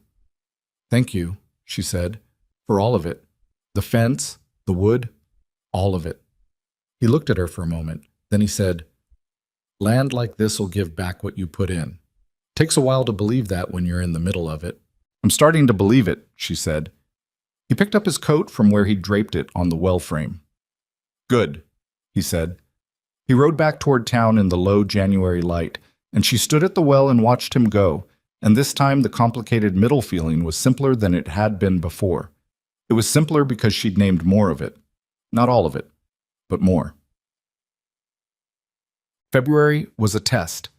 Speaker 1: "Thank you," she said, "for all of it. The fence, the wood, all of it." He looked at her for a moment. Then he said, "Land like this'll give back what you put in. Takes a while to believe that when you're in the middle of it." "I'm starting to believe it," she said. He picked up his coat from where he'd draped it on the well frame. "Good," he said. He rode back toward town in the low January light, and she stood at the well and watched him go, and this time the complicated middle feeling was simpler than it had been before. It was simpler because she'd named more of it. Not all of it, but more. February was a test.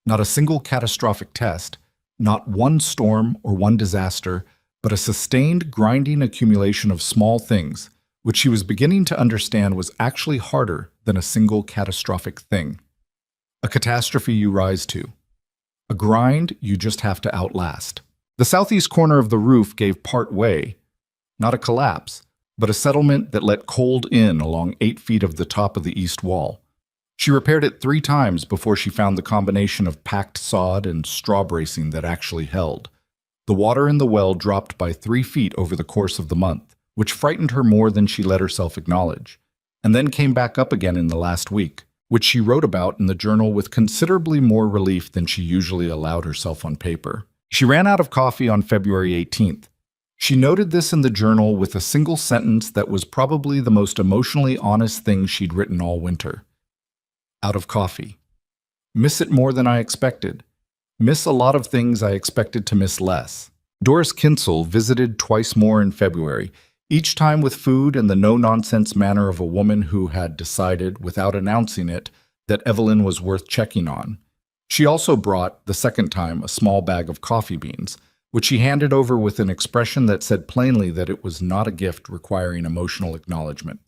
Speaker 1: Not a single catastrophic test, not one storm or one disaster, but a sustained, grinding accumulation of small things, which she was beginning to understand was actually harder than a single catastrophic thing. A catastrophe you rise to. A grind you just have to outlast. The southeast corner of the roof gave part way, not a collapse, but a settlement that let cold in along 8 feet of the top of the east wall. She repaired it 3 times before she found the combination of packed sod and straw bracing that actually held. The water in the well dropped by 3 feet over the course of the month, which frightened her more than she let herself acknowledge, and then came back up again in the last week, which she wrote about in the journal with considerably more relief than she usually allowed herself on paper. She ran out of coffee on February 18th. She noted this in the journal with a single sentence that was probably the most emotionally honest thing she'd written all winter. Out of coffee. Miss it more than I expected. Miss a lot of things I expected to miss less. Doris Kinsel visited twice more in February, each time with food and the no-nonsense manner of a woman who had decided, without announcing it, that Evelyn was worth checking on. She also brought, the second time, a small bag of coffee beans, which she handed over with an expression that said plainly that it was not a gift requiring emotional acknowledgement.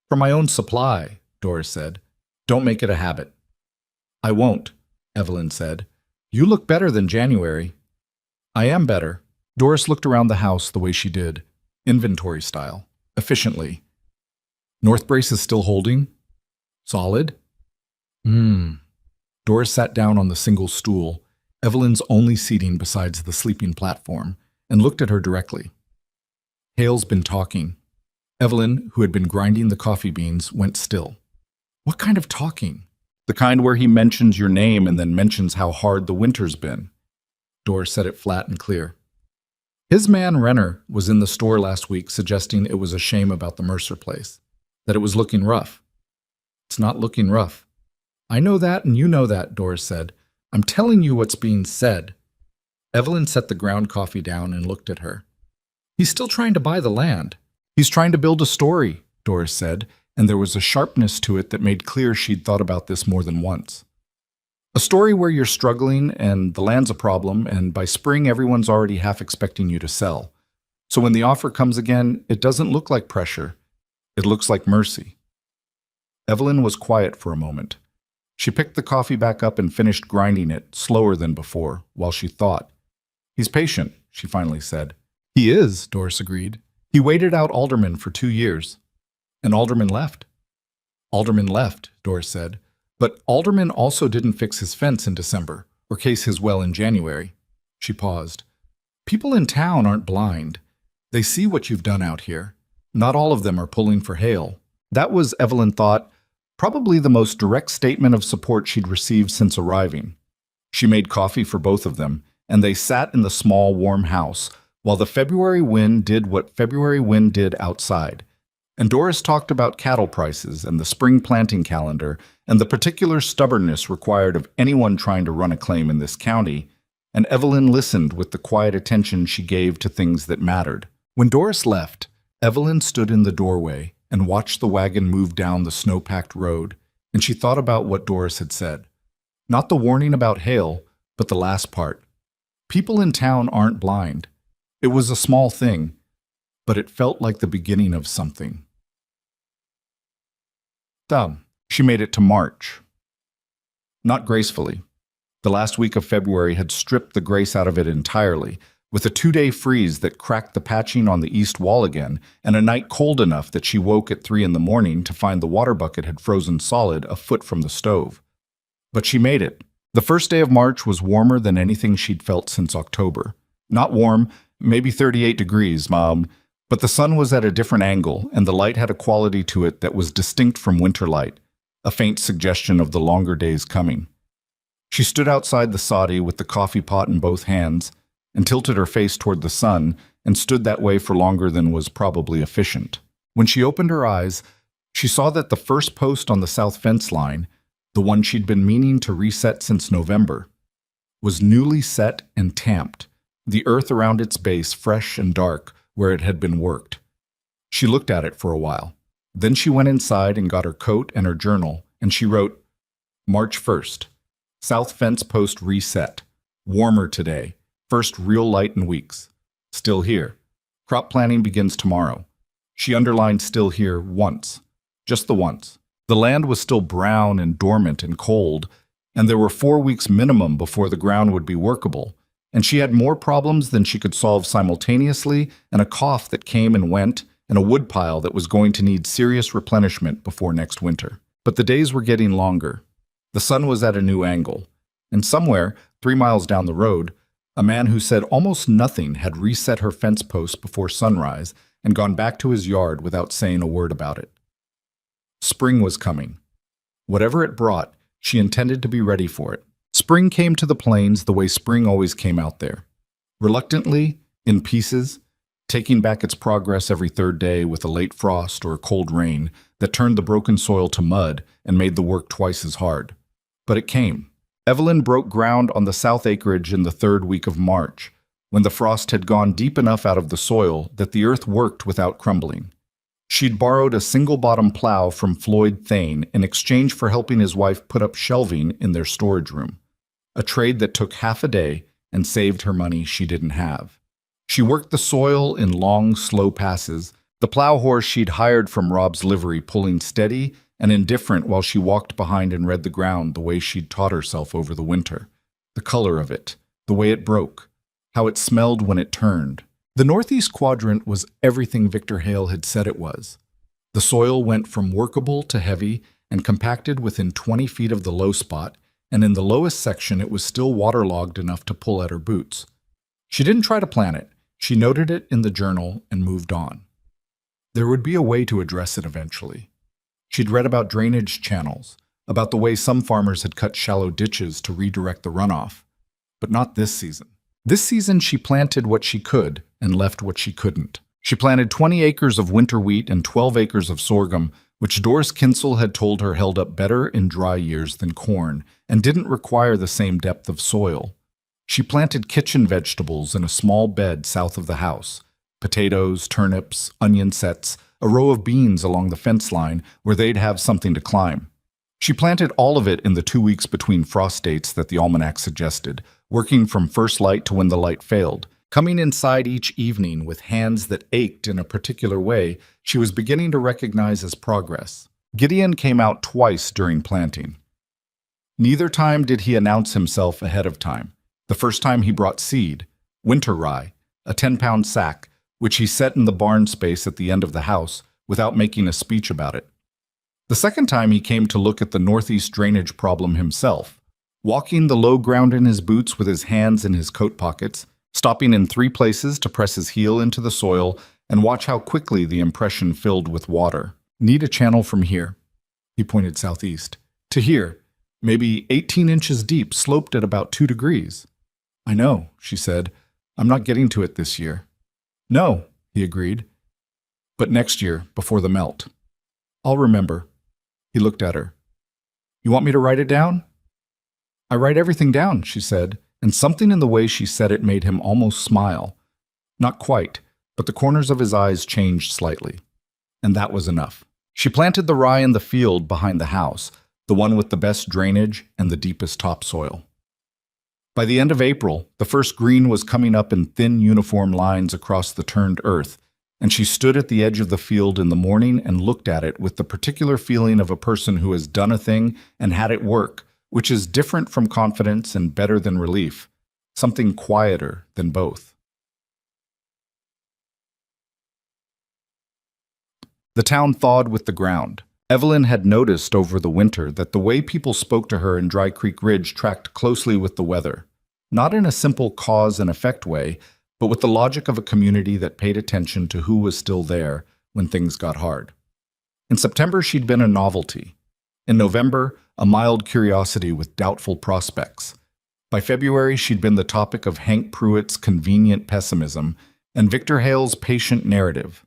Speaker 1: "For my own supply," Doris said. "Don't make it a habit." "I won't," Evelyn said. "You look better than January." "I am better." Doris looked around the house the way she did, inventory style, efficiently. North brace is still holding? Solid? Doris sat down on the single stool, Evelyn's only seating besides the sleeping platform, and looked at her directly. Hale's been talking. Evelyn, who had been grinding the coffee beans, went still. What kind of talking? The kind where he mentions your name and then mentions how hard the winter's been. Doris said it flat and clear. His man Renner was in the store last week suggesting it was a shame about the Mercer place, that it was looking rough. It's not looking rough. I know that and you know that, Doris said. I'm telling you what's being said. Evelyn set the ground coffee down and looked at her. He's still trying to buy the land. He's trying to build a story, Doris said, and there was a sharpness to it that made clear she'd thought about this more than once. A story where you're struggling and the land's a problem, and by spring everyone's already half expecting you to sell. So when the offer comes again, it doesn't look like pressure. It looks like mercy. Evelyn was quiet for a moment. She picked the coffee back up and finished grinding it, slower than before, while she thought. He's patient, she finally said. He is, Doris agreed. He waited out Alderman for 2 years. And Alderman left. Alderman left, Doris said. But Alderman also didn't fix his fence in December, or case his well in January. She paused. People in town aren't blind. They see what you've done out here. Not all of them are pulling for Hale. That was, Evelyn thought, probably the most direct statement of support she'd received since arriving. She made coffee for both of them, and they sat in the small, warm house, while the February wind did what February wind did outside. And Doris talked about cattle prices and the spring planting calendar and the particular stubbornness required of anyone trying to run a claim in this county, and Evelyn listened with the quiet attention she gave to things that mattered. When Doris left, Evelyn stood in the doorway and watched the wagon move down the snow-packed road, and she thought about what Doris had said. Not the warning about hail, but the last part. People in town aren't blind. It was a small thing, but it felt like the beginning of something. She made it to March. Not gracefully. The last week of February had stripped the grace out of it entirely, with a 2-day freeze that cracked the patching on the east wall again, and a night cold enough that she woke at 3 a.m. to find the water bucket had frozen solid a foot from the stove. But she made it. The first day of March was warmer than anything she'd felt since October. Not warm, maybe 38 degrees, but the sun was at a different angle, and the light had a quality to it that was distinct from winter light, a faint suggestion of the longer days coming. She stood outside the soddy with the coffee pot in both hands, and tilted her face toward the sun, and stood that way for longer than was probably efficient. When she opened her eyes, she saw that the first post on the south fence line, the one she'd been meaning to reset since November, was newly set and tamped, the earth around its base fresh and dark where it had been worked. She looked at it for a while. Then she went inside and got her coat and her journal, and she wrote, March 1st, South Fence Post reset. Warmer today. First real light in weeks. Still here. Crop planting begins tomorrow. She underlined still here once. Just the once. The land was still brown and dormant and cold, and there were 4 weeks minimum before the ground would be workable, and she had more problems than she could solve simultaneously, and a cough that came and went, and a woodpile that was going to need serious replenishment before next winter. But the days were getting longer. The sun was at a new angle, and somewhere, 3 miles down the road, a man who said almost nothing had reset her fence post before sunrise and gone back to his yard without saying a word about it. Spring was coming. Whatever it brought, she intended to be ready for it. Spring came to the plains the way spring always came out there. Reluctantly, in pieces, taking back its progress every 3rd day with a late frost or a cold rain that turned the broken soil to mud and made the work twice as hard. But it came. Evelyn broke ground on the south acreage in the 3rd week of March, when the frost had gone deep enough out of the soil that the earth worked without crumbling. She'd borrowed a single-bottom plow from Floyd Thane in exchange for helping his wife put up shelving in their storage room, a trade that took half a day and saved her money she didn't have. She worked the soil in long, slow passes, the plow horse she'd hired from Rob's livery pulling steady and indifferent while she walked behind and read the ground the way she'd taught herself over the winter. The color of it, the way it broke, how it smelled when it turned. The northeast quadrant was everything Victor Hale had said it was. The soil went from workable to heavy and compacted within 20 feet of the low spot, and in the lowest section it was still waterlogged enough to pull at her boots. She didn't try to plan it. She noted it in the journal and moved on. There would be a way to address it eventually. She'd read about drainage channels, about the way some farmers had cut shallow ditches to redirect the runoff. But not this season. This season she planted what she could and left what she couldn't. She planted 20 acres of winter wheat and 12 acres of sorghum, which Doris Kinsel had told her held up better in dry years than corn and didn't require the same depth of soil. She planted kitchen vegetables in a small bed south of the house: potatoes, turnips, onion sets, a row of beans along the fence line where they'd have something to climb. She planted all of it in the 2 weeks between frost dates that the almanac suggested, working from first light to when the light failed. Coming inside each evening with hands that ached in a particular way, she was beginning to recognize as progress. Gideon came out twice during planting. Neither time did he announce himself ahead of time. The first time he brought seed, winter rye, a 10-pound sack, which he set in the barn space at the end of the house without making a speech about it. The second time he came to look at the northeast drainage problem himself, walking the low ground in his boots with his hands in his coat pockets, stopping in 3 places to press his heel into the soil and watch how quickly the impression filled with water. Need a channel from here, he pointed southeast, to here, maybe 18 inches deep, sloped at about 2 degrees. I know, she said. I'm not getting to it this year. No, he agreed. But next year, before the melt. I'll remember. He looked at her. You want me to write it down? I write everything down, she said, and something in the way she said it made him almost smile. Not quite, but the corners of his eyes changed slightly. And that was enough. She planted the rye in the field behind the house, the one with the best drainage and the deepest topsoil. By the end of April, the first green was coming up in thin uniform lines across the turned earth, and she stood at the edge of the field in the morning and looked at it with the particular feeling of a person who has done a thing and had it work, which is different from confidence and better than relief, something quieter than both. The town thawed with the ground. Evelyn had noticed over the winter that the way people spoke to her in Dry Creek Ridge tracked closely with the weather, not in a simple cause and effect way, but with the logic of a community that paid attention to who was still there when things got hard. In September, she'd been a novelty. In November, a mild curiosity with doubtful prospects. By February, she'd been the topic of Hank Pruitt's convenient pessimism and Victor Hale's patient narrative.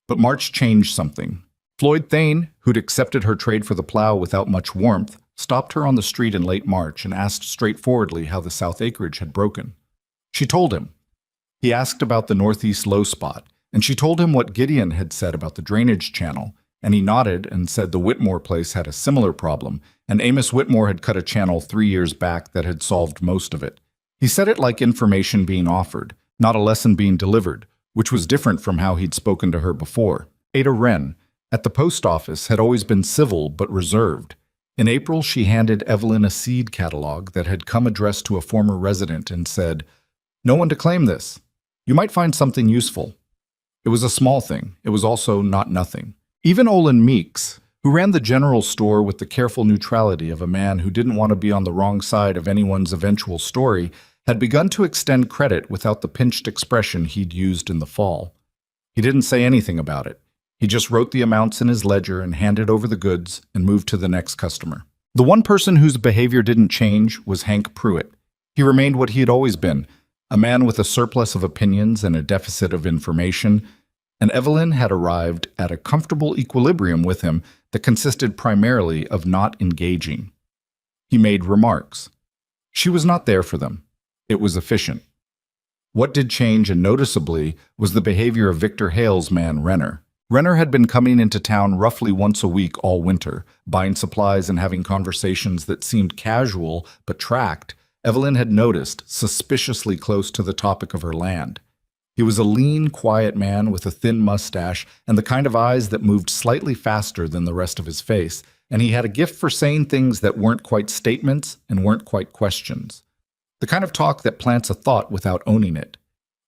Speaker 1: But March changed something. Floyd Thane, who'd accepted her trade for the plow without much warmth, stopped her on the street in late March and asked straightforwardly how the south acreage had broken. She told him. He asked about the northeast low spot, and she told him what Gideon had said about the drainage channel, and he nodded and said the Whitmore place had a similar problem, and Amos Whitmore had cut a channel 3 years back that had solved most of it. He said it like information being offered, not a lesson being delivered, which was different from how he'd spoken to her before. Ada Wren, at the post office, had always been civil but reserved. In April, she handed Evelyn a seed catalog that had come addressed to a former resident and said, "No one to claim this. You might find something useful." It was a small thing. It was also not nothing. Even Olin Meeks, who ran the general store with the careful neutrality of a man who didn't want to be on the wrong side of anyone's eventual story, had begun to extend credit without the pinched expression he'd used in the fall. He didn't say anything about it. He just wrote the amounts in his ledger and handed over the goods and moved to the next customer. The one person whose behavior didn't change was Hank Pruitt. He remained what he had always been, a man with a surplus of opinions and a deficit of information, and Evelyn had arrived at a comfortable equilibrium with him that consisted primarily of not engaging. He made remarks. She was not there for them. It was efficient. What did change, and noticeably, was the behavior of Victor Hale's man, Renner. Renner had been coming into town roughly once a week all winter, buying supplies and having conversations that seemed casual but tracked. Evelyn had noticed, suspiciously close to the topic of her land. He was a lean, quiet man with a thin mustache and the kind of eyes that moved slightly faster than the rest of his face, and he had a gift for saying things that weren't quite statements and weren't quite questions. The kind of talk that plants a thought without owning it.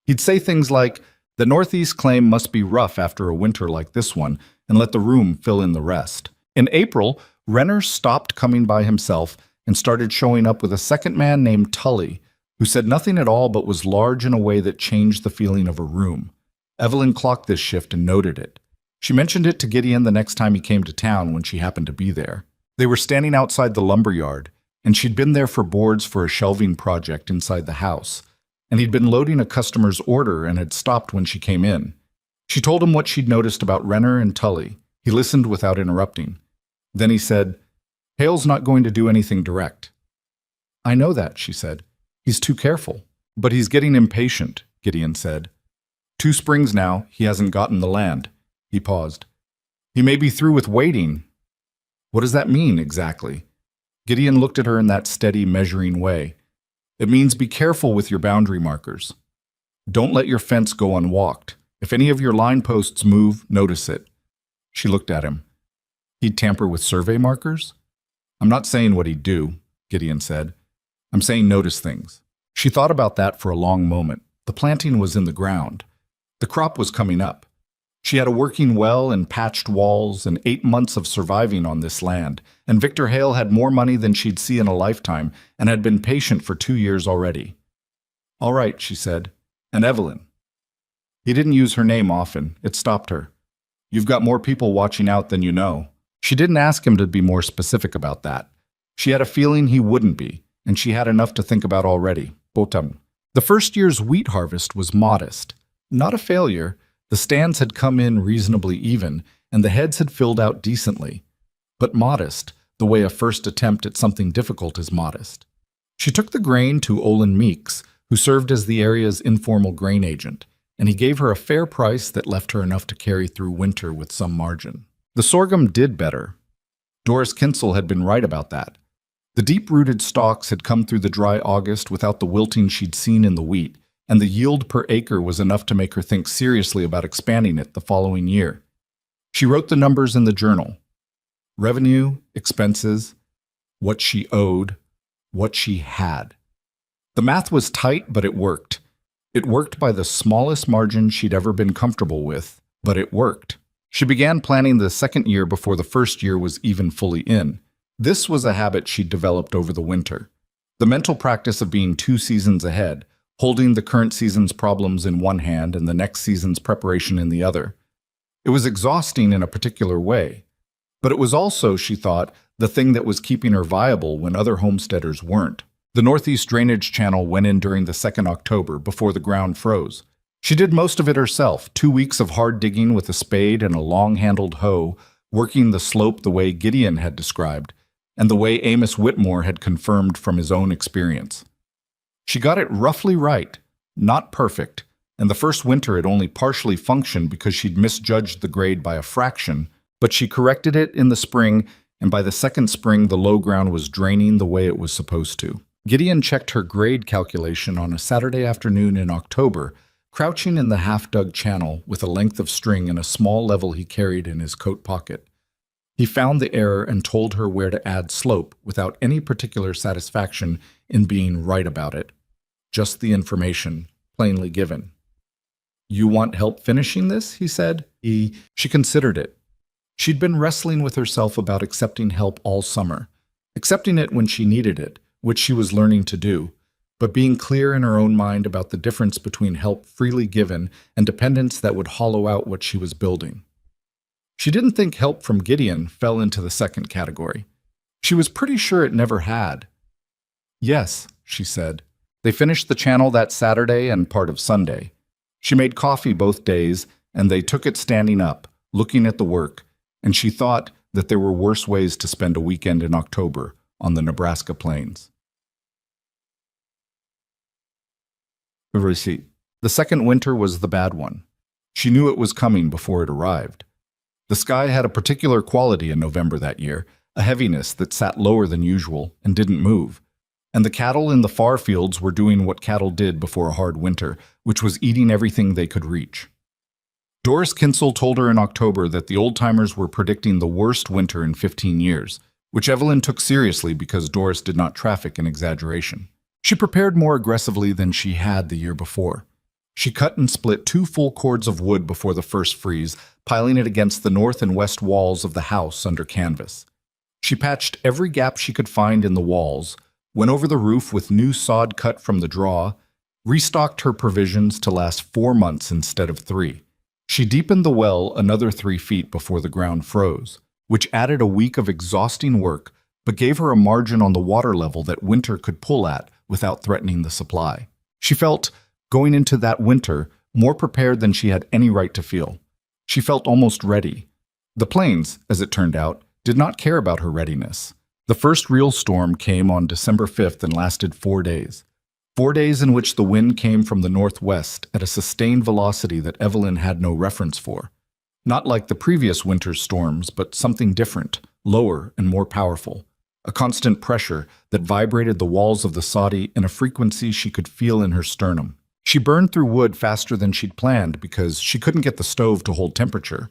Speaker 1: He'd say things like, The Northeast claim must be rough after a winter like this one, and let the room fill in the rest. In April, Renner stopped coming by himself and started showing up with a second man named Tully, who said nothing at all but was large in a way that changed the feeling of a room. Evelyn clocked this shift and noted it. She mentioned it to Gideon the next time he came to town when she happened to be there. They were standing outside the lumber yard, and she'd been there for boards for a shelving project inside the house, and he'd been loading a customer's order and had stopped when she came in. She told him what she'd noticed about Renner and Tully. He listened without interrupting. Then he said, "Hale's not going to do anything direct." "I know that," she said. "He's too careful." "But he's getting impatient," Gideon said. "2 springs now, he hasn't gotten the land." He paused. "He may be through with waiting." "What does that mean, exactly?" Gideon looked at her in that steady, measuring way. "It means be careful with your boundary markers. Don't let your fence go unwalked. If any of your line posts move, notice it." She looked at him. "He'd tamper with survey markers?" "I'm not saying what he'd do," Gideon said. "I'm saying notice things." She thought about that for a long moment. The planting was in the ground. The crop was coming up. She had a working well and patched walls and 8 months of surviving on this land, and Victor Hale had more money than she'd see in a lifetime and had been patient for 2 years already. "All right," she said. "And Evelyn." He didn't use her name often. It stopped her. "You've got more people watching out than you know." She didn't ask him to be more specific about that. She had a feeling he wouldn't be, and she had enough to think about already. Botam. The first year's wheat harvest was modest. Not a failure. The stands had come in reasonably even, and the heads had filled out decently. But modest, the way a first attempt at something difficult is modest. She took the grain to Olin Meeks, who served as the area's informal grain agent, and he gave her a fair price that left her enough to carry through winter with some margin. The sorghum did better. Doris Kinsel had been right about that. The deep-rooted stalks had come through the dry August without the wilting she'd seen in the wheat, and the yield per acre was enough to make her think seriously about expanding it the following year. She wrote the numbers in the journal. Revenue, expenses, what she owed, what she had. The math was tight, but it worked. It worked by the smallest margin she'd ever been comfortable with, but it worked. She began planning the second year before the first year was even fully in. This was a habit she'd developed over the winter. The mental practice of being 2 seasons ahead, holding the current season's problems in one hand and the next season's preparation in the other. It was exhausting in a particular way, but it was also, she thought, the thing that was keeping her viable when other homesteaders weren't. The Northeast Drainage Channel went in during the 2nd October, before the ground froze. She did most of it herself, 2 weeks of hard digging with a spade and a long-handled hoe, working the slope the way Gideon had described, and the way Amos Whitmore had confirmed from his own experience. She got it roughly right, not perfect, and the first winter it only partially functioned because she'd misjudged the grade by a fraction, but she corrected it in the spring, and by the second spring the low ground was draining the way it was supposed to. Gideon checked her grade calculation on a Saturday afternoon in October, crouching in the half-dug channel with a length of string and a small level he carried in his coat pocket. He found the error and told her where to add slope without any particular satisfaction in being right about it. Just the information, plainly given. "You want help finishing this?" he said. She considered it. She'd been wrestling with herself about accepting help all summer, accepting it when she needed it, which she was learning to do, but being clear in her own mind about the difference between help freely given and dependence that would hollow out what she was building. She didn't think help from Gideon fell into the second category. She was pretty sure it never had. "Yes," she said. They finished the channel that Saturday and part of Sunday. She made coffee both days, and they took it standing up, looking at the work, and she thought that there were worse ways to spend a weekend in October on the Nebraska plains. The second winter was the bad one. She knew it was coming before it arrived. The sky had a particular quality in November that year, a heaviness that sat lower than usual and didn't move. And the cattle in the far fields were doing what cattle did before a hard winter, which was eating everything they could reach. Doris Kinsel told her in October that the old-timers were predicting the worst winter in 15 years, which Evelyn took seriously because Doris did not traffic in exaggeration. She prepared more aggressively than she had the year before. She cut and split 2 full cords of wood before the first freeze, piling it against the north and west walls of the house under canvas. She patched every gap she could find in the walls, went over the roof with new sod cut from the draw, restocked her provisions to last 4 months instead of 3. She deepened the well another 3 feet before the ground froze, which added a week of exhausting work but gave her a margin on the water level that winter could pull at without threatening the supply. She felt, going into that winter, more prepared than she had any right to feel. She felt almost ready. The plains, as it turned out, did not care about her readiness. The first real storm came on December 5th and lasted 4 days. 4 days in which the wind came from the northwest at a sustained velocity that Evelyn had no reference for. Not like the previous winter's storms, but something different, lower and more powerful. A constant pressure that vibrated the walls of the soddy in a frequency she could feel in her sternum. She burned through wood faster than she'd planned because she couldn't get the stove to hold temperature.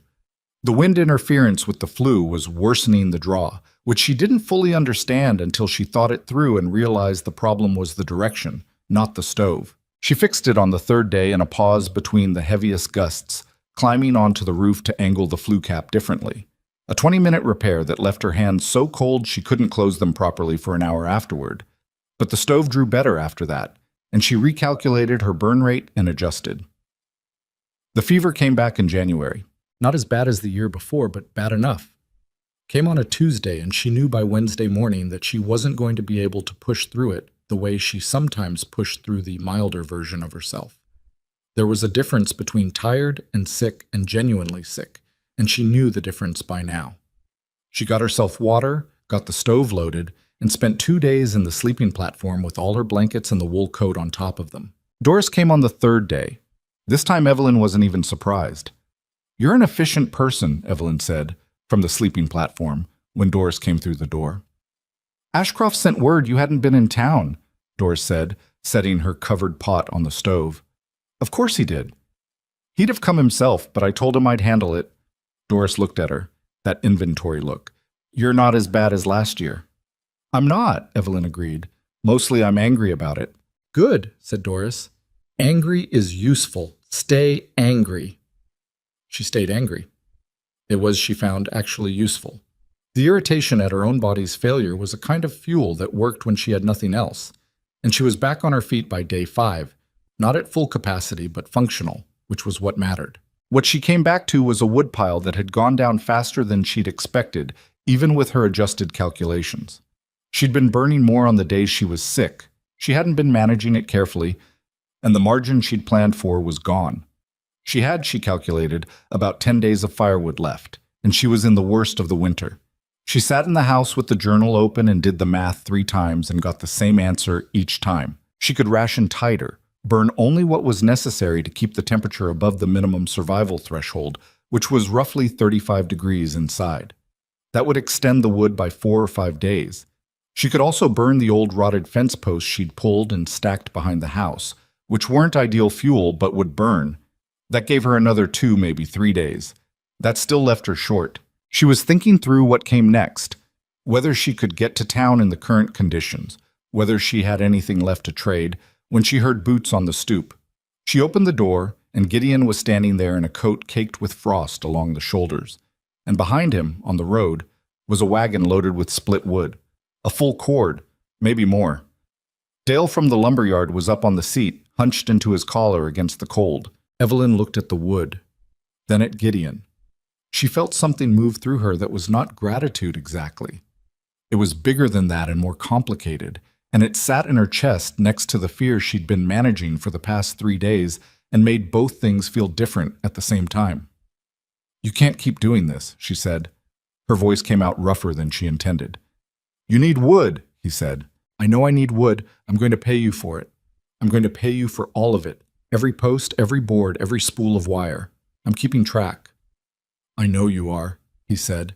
Speaker 1: The wind interference with the flue was worsening the draw, which she didn't fully understand until she thought it through and realized the problem was the direction, not the stove. She fixed it on the 3rd day in a pause between the heaviest gusts, climbing onto the roof to angle the flue cap differently. A 20-minute repair that left her hands so cold she couldn't close them properly for an hour afterward. But the stove drew better after that, and she recalculated her burn rate and adjusted. The fever came back in January. Not as bad as the year before, but bad enough. Came on a Tuesday, and she knew by Wednesday morning that she wasn't going to be able to push through it the way she sometimes pushed through the milder version of herself. There was a difference between tired and sick and genuinely sick, and she knew the difference by now. She got herself water, got the stove loaded, and spent 2 days in the sleeping platform with all her blankets and the wool coat on top of them. Doris came on the 3rd day. This time Evelyn wasn't even surprised. "You're an efficient person," Evelyn said, from the sleeping platform, when Doris came through the door. "Ashcroft sent word you hadn't been in town," Doris said, setting her covered pot on the stove. "Of course he did. He'd have come himself, but I told him I'd handle it." Doris looked at her, that inventory look. "You're not as bad as last year." "I'm not," Evelyn agreed. "Mostly I'm angry about it." "Good," said Doris. "Angry is useful. Stay angry." She stayed angry. It was, she found, actually useful. The irritation at her own body's failure was a kind of fuel that worked when she had nothing else, and she was back on her feet by day 5, not at full capacity but functional, which was what mattered. What she came back to was a woodpile that had gone down faster than she'd expected, even with her adjusted calculations. She'd been burning more on the days she was sick. She hadn't been managing it carefully, and the margin she'd planned for was gone. She had, she calculated, about 10 days of firewood left, and she was in the worst of the winter. She sat in the house with the journal open and did the math 3 times and got the same answer each time. She could ration tighter, burn only what was necessary to keep the temperature above the minimum survival threshold, which was roughly 35 degrees inside. That would extend the wood by 4 or 5 days. She could also burn the old rotted fence posts she'd pulled and stacked behind the house, which weren't ideal fuel but would burn. That gave her another 2, maybe 3 days. That still left her short. She was thinking through what came next, whether she could get to town in the current conditions, whether she had anything left to trade, when she heard boots on the stoop. She opened the door, and Gideon was standing there in a coat caked with frost along the shoulders. And behind him, on the road, was a wagon loaded with split wood. A full cord, maybe more. Dale from the lumberyard was up on the seat, hunched into his collar against the cold. Evelyn looked at the wood, then at Gideon. She felt something move through her that was not gratitude exactly. It was bigger than that and more complicated, and it sat in her chest next to the fear she'd been managing for the past 3 days and made both things feel different at the same time. "You can't keep doing this," she said. Her voice came out rougher than she intended. "You need wood," he said. "I know I need wood. I'm going to pay you for it. I'm going to pay you for all of it. Every post, every board, every spool of wire. I'm keeping track." "I know you are," he said.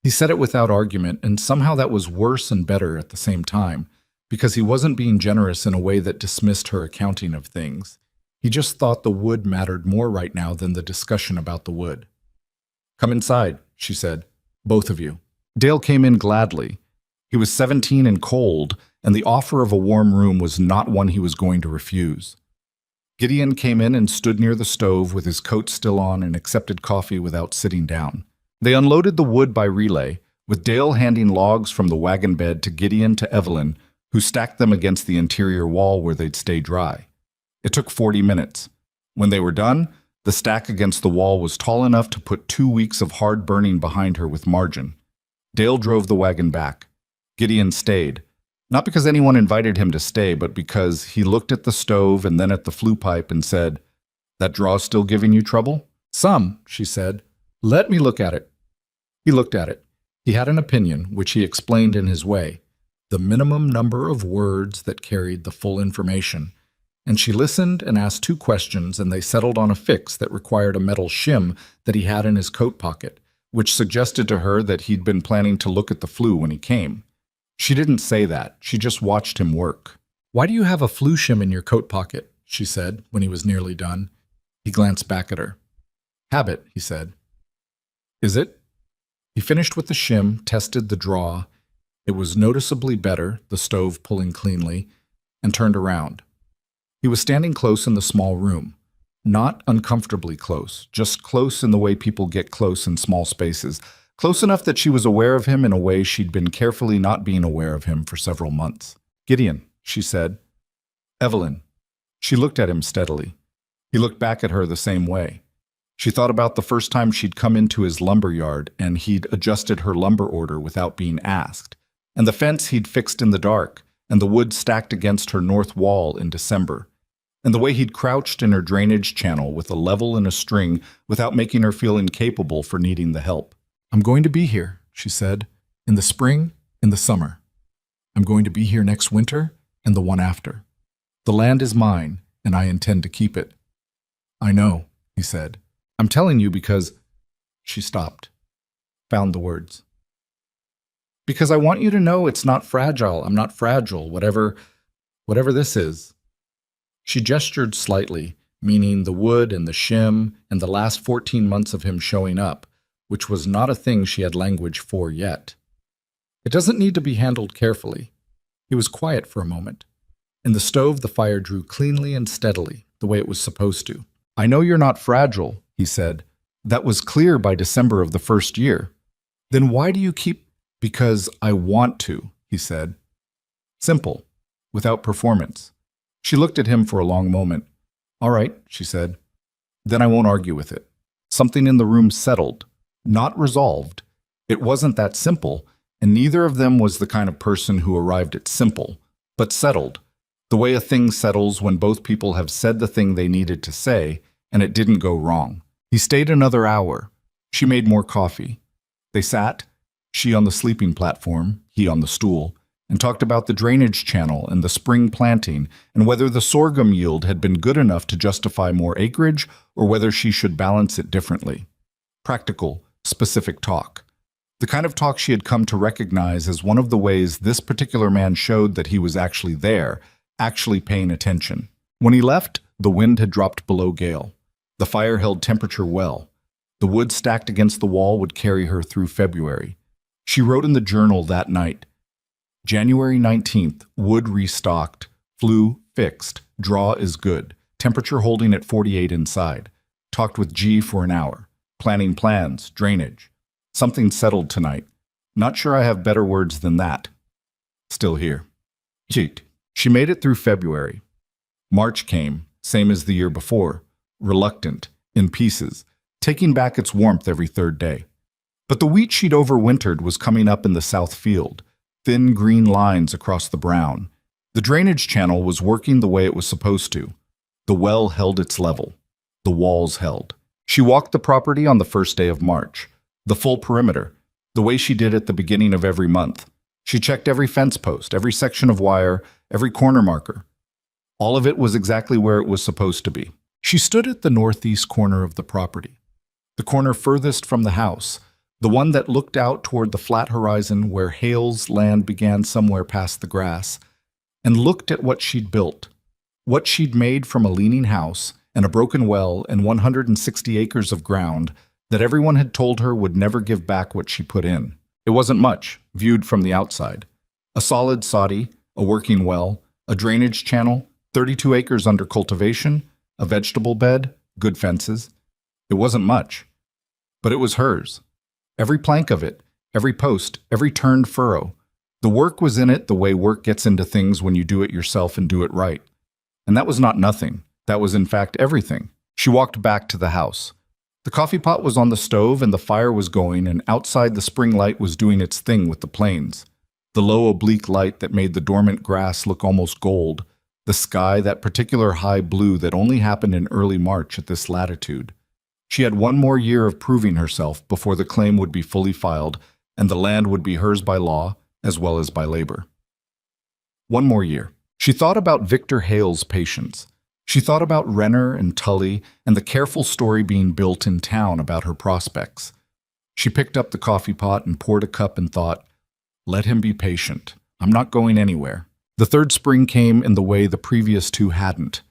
Speaker 1: He said it without argument, and somehow that was worse and better at the same time, because he wasn't being generous in a way that dismissed her accounting of things. He just thought the wood mattered more right now than the discussion about the wood. "Come inside," she said. "Both of you." Dale came in gladly. He was 17 and cold, and the offer of a warm room was not one he was going to refuse. Gideon came in and stood near the stove with his coat still on and accepted coffee without sitting down. They unloaded the wood by relay, with Dale handing logs from the wagon bed to Gideon to Evelyn, who stacked them against the interior wall where they'd stay dry. It took 40 minutes. When they were done, the stack against the wall was tall enough to put 2 weeks of hard burning behind her with margin. Dale drove the wagon back. Gideon stayed. Not because anyone invited him to stay, but because he looked at the stove and then at the flue pipe and said, "That draw's still giving you trouble?" "Some," she said. "Let me look at it." He looked at it. He had an opinion, which he explained in his way, the minimum number of words that carried the full information. And she listened and asked 2 questions, and they settled on a fix that required a metal shim that he had in his coat pocket, which suggested to her that he'd been planning to look at the flue when he came. She didn't say that. She just watched him work. "Why do you have a flue shim in your coat pocket?" she said when he was nearly done. He glanced back at her. "Habit," he said. "Is it?" He finished with the shim, tested the draw. It was noticeably better, the stove pulling cleanly, and turned around. He was standing close in the small room. Not uncomfortably close, just close in the way people get close in small spaces. Close enough that she was aware of him in a way she'd been carefully not being aware of him for several months. "Gideon," she said. "Evelyn." She looked at him steadily. He looked back at her the same way. She thought about the first time she'd come into his lumber yard and he'd adjusted her lumber order without being asked, and the fence he'd fixed in the dark, and the wood stacked against her north wall in December, and the way he'd crouched in her drainage channel with a level and a string without making her feel incapable for needing the help. "I'm going to be here," she said, "in the spring, in the summer. I'm going to be here next winter and the one after. The land is mine, and I intend to keep it." "I know," he said. "I'm telling you because—" She stopped, found the words. "Because I want you to know it's not fragile. I'm not fragile, whatever this is." She gestured slightly, meaning the wood and the shim and the last 14 months of him showing up, which was not a thing she had language for yet. "It doesn't need to be handled carefully." He was quiet for a moment. In the stove, the fire drew cleanly and steadily, the way it was supposed to. "I know you're not fragile," he said. "That was clear by December of the first year. Then why do you keep—" "Because I want to," he said. Simple, without performance. She looked at him for a long moment. "All right," she said. "Then I won't argue with it." Something in the room settled, not resolved. It wasn't that simple, and neither of them was the kind of person who arrived at simple, but settled, the way a thing settles when both people have said the thing they needed to say, and it didn't go wrong. He stayed another hour. She made more coffee. They sat, she on the sleeping platform, he on the stool, and talked about the drainage channel and the spring planting and whether the sorghum yield had been good enough to justify more acreage or whether she should balance it differently. Practical, specific talk. The kind of talk she had come to recognize as one of the ways this particular man showed that he was actually there, actually paying attention. When he left, the wind had dropped below gale. The fire held temperature well. The wood stacked against the wall would carry her through February. She wrote in the journal that night, January 19th, wood restocked, flue fixed, draw is good, temperature holding at 48 inside. Talked with G for an hour, planning plans, drainage. Something settled tonight. Not sure I have better words than that. Still here. Cheat. She made it through February. March came, same as the year before, reluctant, in pieces, taking back its warmth every third day. But the wheat she'd overwintered was coming up in the south field, thin green lines across the brown. The drainage channel was working the way it was supposed to. The well held its level. The walls held. She walked the property on the first day of March, the full perimeter, the way she did at the beginning of every month. She checked every fence post, every section of wire, every corner marker. All of it was exactly where it was supposed to be. She stood at the northeast corner of the property, the corner furthest from the house, the one that looked out toward the flat horizon where Hale's land began somewhere past the grass, and looked at what she'd built, what she'd made from a leaning house and a broken well and 160 acres of ground that everyone had told her would never give back what she put in. It wasn't much, viewed from the outside. A solid soddy, a working well, a drainage channel, 32 acres under cultivation, a vegetable bed, good fences. It wasn't much, but it was hers. Every plank of it, every post, every turned furrow. The work was in it the way work gets into things when you do it yourself and do it right. And that was not nothing. That was in fact everything. She walked back to the house. The coffee pot was on the stove and the fire was going, and outside the spring light was doing its thing with the plains. The low oblique light that made the dormant grass look almost gold. The sky, that particular high blue that only happened in early March at this latitude. She had one more year of proving herself before the claim would be fully filed and the land would be hers by law as well as by labor. One more year. She thought about Victor Hale's patience. She thought about Renner and Tully and the careful story being built in town about her prospects. She picked up the coffee pot and poured a cup and thought, let him be patient. I'm not going anywhere. The third spring came in the way the previous two hadn't.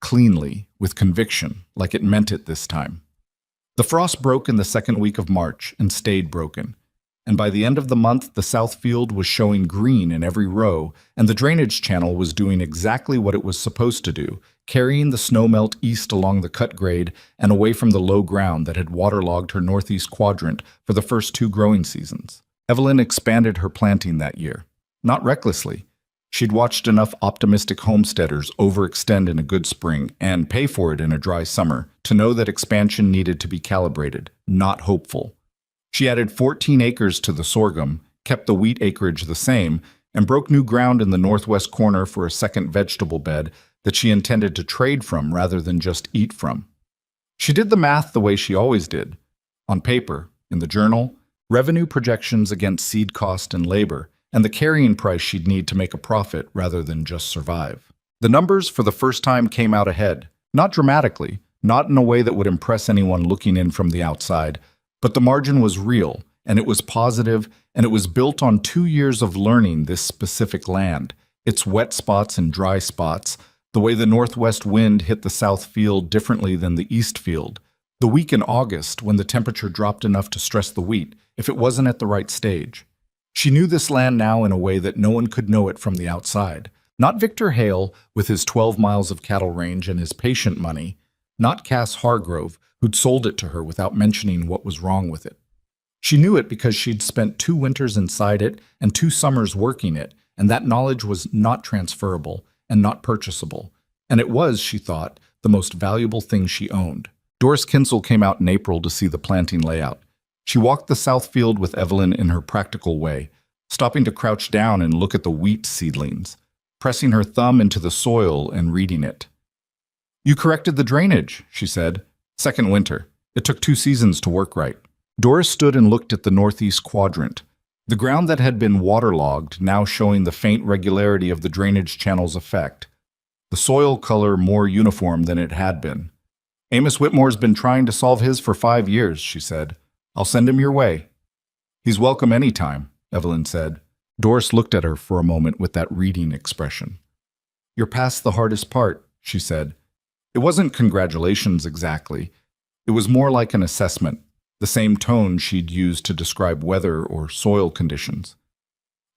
Speaker 1: Cleanly, with conviction, like it meant it this time. The frost broke in the second week of March and stayed broken. And by the end of the month, the south field was showing green in every row, and the drainage channel was doing exactly what it was supposed to do, carrying the snowmelt east along the cut grade and away from the low ground that had waterlogged her northeast quadrant for the first two growing seasons. Evelyn expanded her planting that year. Not recklessly. She'd watched enough optimistic homesteaders overextend in a good spring and pay for it in a dry summer to know that expansion needed to be calibrated, not hopeful. She added 14 acres to the sorghum, kept the wheat acreage the same, and broke new ground in the northwest corner for a second vegetable bed that she intended to trade from rather than just eat from. She did the math the way she always did. On paper, in the journal, revenue projections against seed cost and labor, and the carrying price she'd need to make a profit rather than just survive. The numbers for the first time came out ahead, not dramatically, not in a way that would impress anyone looking in from the outside, but the margin was real, and it was positive, and it was built on 2 years of learning this specific land, its wet spots and dry spots, the way the northwest wind hit the south field differently than the east field, the week in August when the temperature dropped enough to stress the wheat if it wasn't at the right stage. She knew this land now in a way that no one could know it from the outside. Not Victor Hale, with his 12 miles of cattle range and his patient money. Not Cass Hargrove, who'd sold it to her without mentioning what was wrong with it. She knew it because she'd spent 2 winters inside it and 2 summers working it, and that knowledge was not transferable and not purchasable. And it was, she thought, the most valuable thing she owned. Doris Kinsel came out in April to see the planting layout. She walked the south field with Evelyn in her practical way, stopping to crouch down and look at the wheat seedlings, pressing her thumb into the soil and reading it. "You corrected the drainage," she said. "Second winter. It took 2 seasons to work right." Doris stood and looked at the northeast quadrant, the ground that had been waterlogged now showing the faint regularity of the drainage channel's effect, the soil color more uniform than it had been. "Amos Whitmore's been trying to solve his for 5 years," she said. "I'll send him your way." "He's welcome any time," Evelyn said. Doris looked at her for a moment with that reading expression. "You're past the hardest part," she said. It wasn't congratulations exactly. It was more like an assessment, the same tone she'd used to describe weather or soil conditions.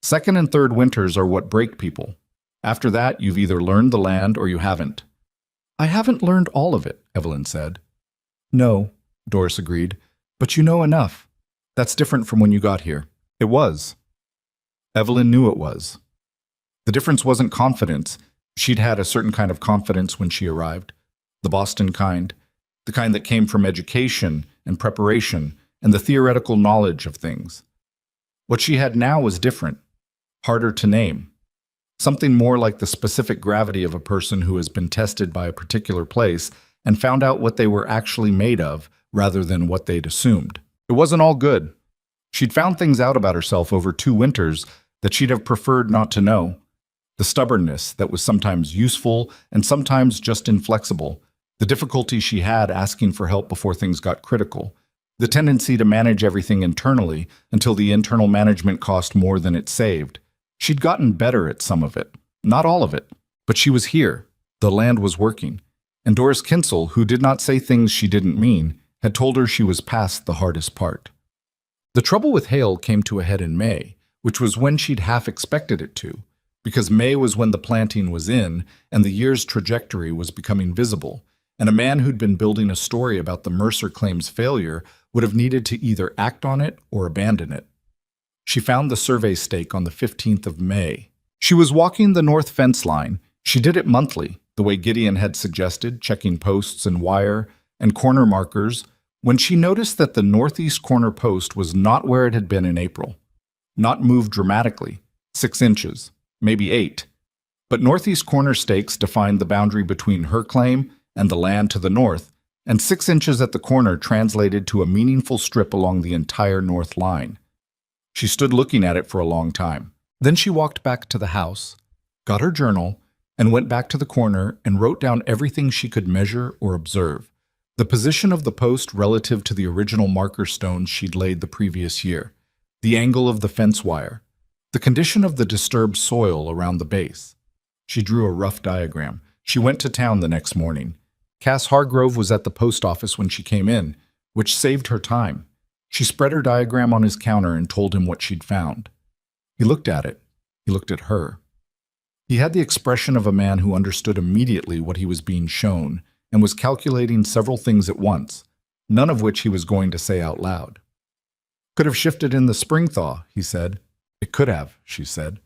Speaker 1: "Second and third winters are what break people. After that, you've either learned the land or you haven't." "I haven't learned all of it," Evelyn said. "No," Doris agreed, "but you know enough. That's different from when you got here." It was. Evelyn knew it was. The difference wasn't confidence. She'd had a certain kind of confidence when she arrived. The Boston kind. The kind that came from education and preparation and the theoretical knowledge of things. What she had now was different, harder to name. Something more like the specific gravity of a person who has been tested by a particular place and found out what they were actually made of rather than what they'd assumed. It wasn't all good. She'd found things out about herself over 2 winters that she'd have preferred not to know. The stubbornness that was sometimes useful and sometimes just inflexible. The difficulty she had asking for help before things got critical. The tendency to manage everything internally until the internal management cost more than it saved. She'd gotten better at some of it, not all of it, but she was here. The land was working. And Doris Kinsel, who did not say things she didn't mean, had told her she was past the hardest part. The trouble with Hale came to a head in May, which was when she'd half expected it to, because May was when the planting was in and the year's trajectory was becoming visible, and a man who'd been building a story about the Mercer claim's failure would have needed to either act on it or abandon it. She found the survey stake on the 15th of May. She was walking the north fence line. She did it monthly, the way Gideon had suggested, checking posts and wire and corner markers, when she noticed that the northeast corner post was not where it had been in April. Not moved dramatically, 6 inches, maybe 8. But northeast corner stakes defined the boundary between her claim and the land to the north, and 6 inches at the corner translated to a meaningful strip along the entire north line. She stood looking at it for a long time. Then she walked back to the house, got her journal, and went back to the corner and wrote down everything she could measure or observe. The position of the post relative to the original marker stones she'd laid the previous year, the angle of the fence wire, the condition of the disturbed soil around the base. She drew a rough diagram. She went to town the next morning. Cass Hargrove was at the post office when she came in, which saved her time. She spread her diagram on his counter and told him what she'd found. He looked at it. He looked at her. He had the expression of a man who understood immediately what he was being shown and was calculating several things at once, none of which he was going to say out loud. Could have shifted in the spring thaw, he said. It could have, she said.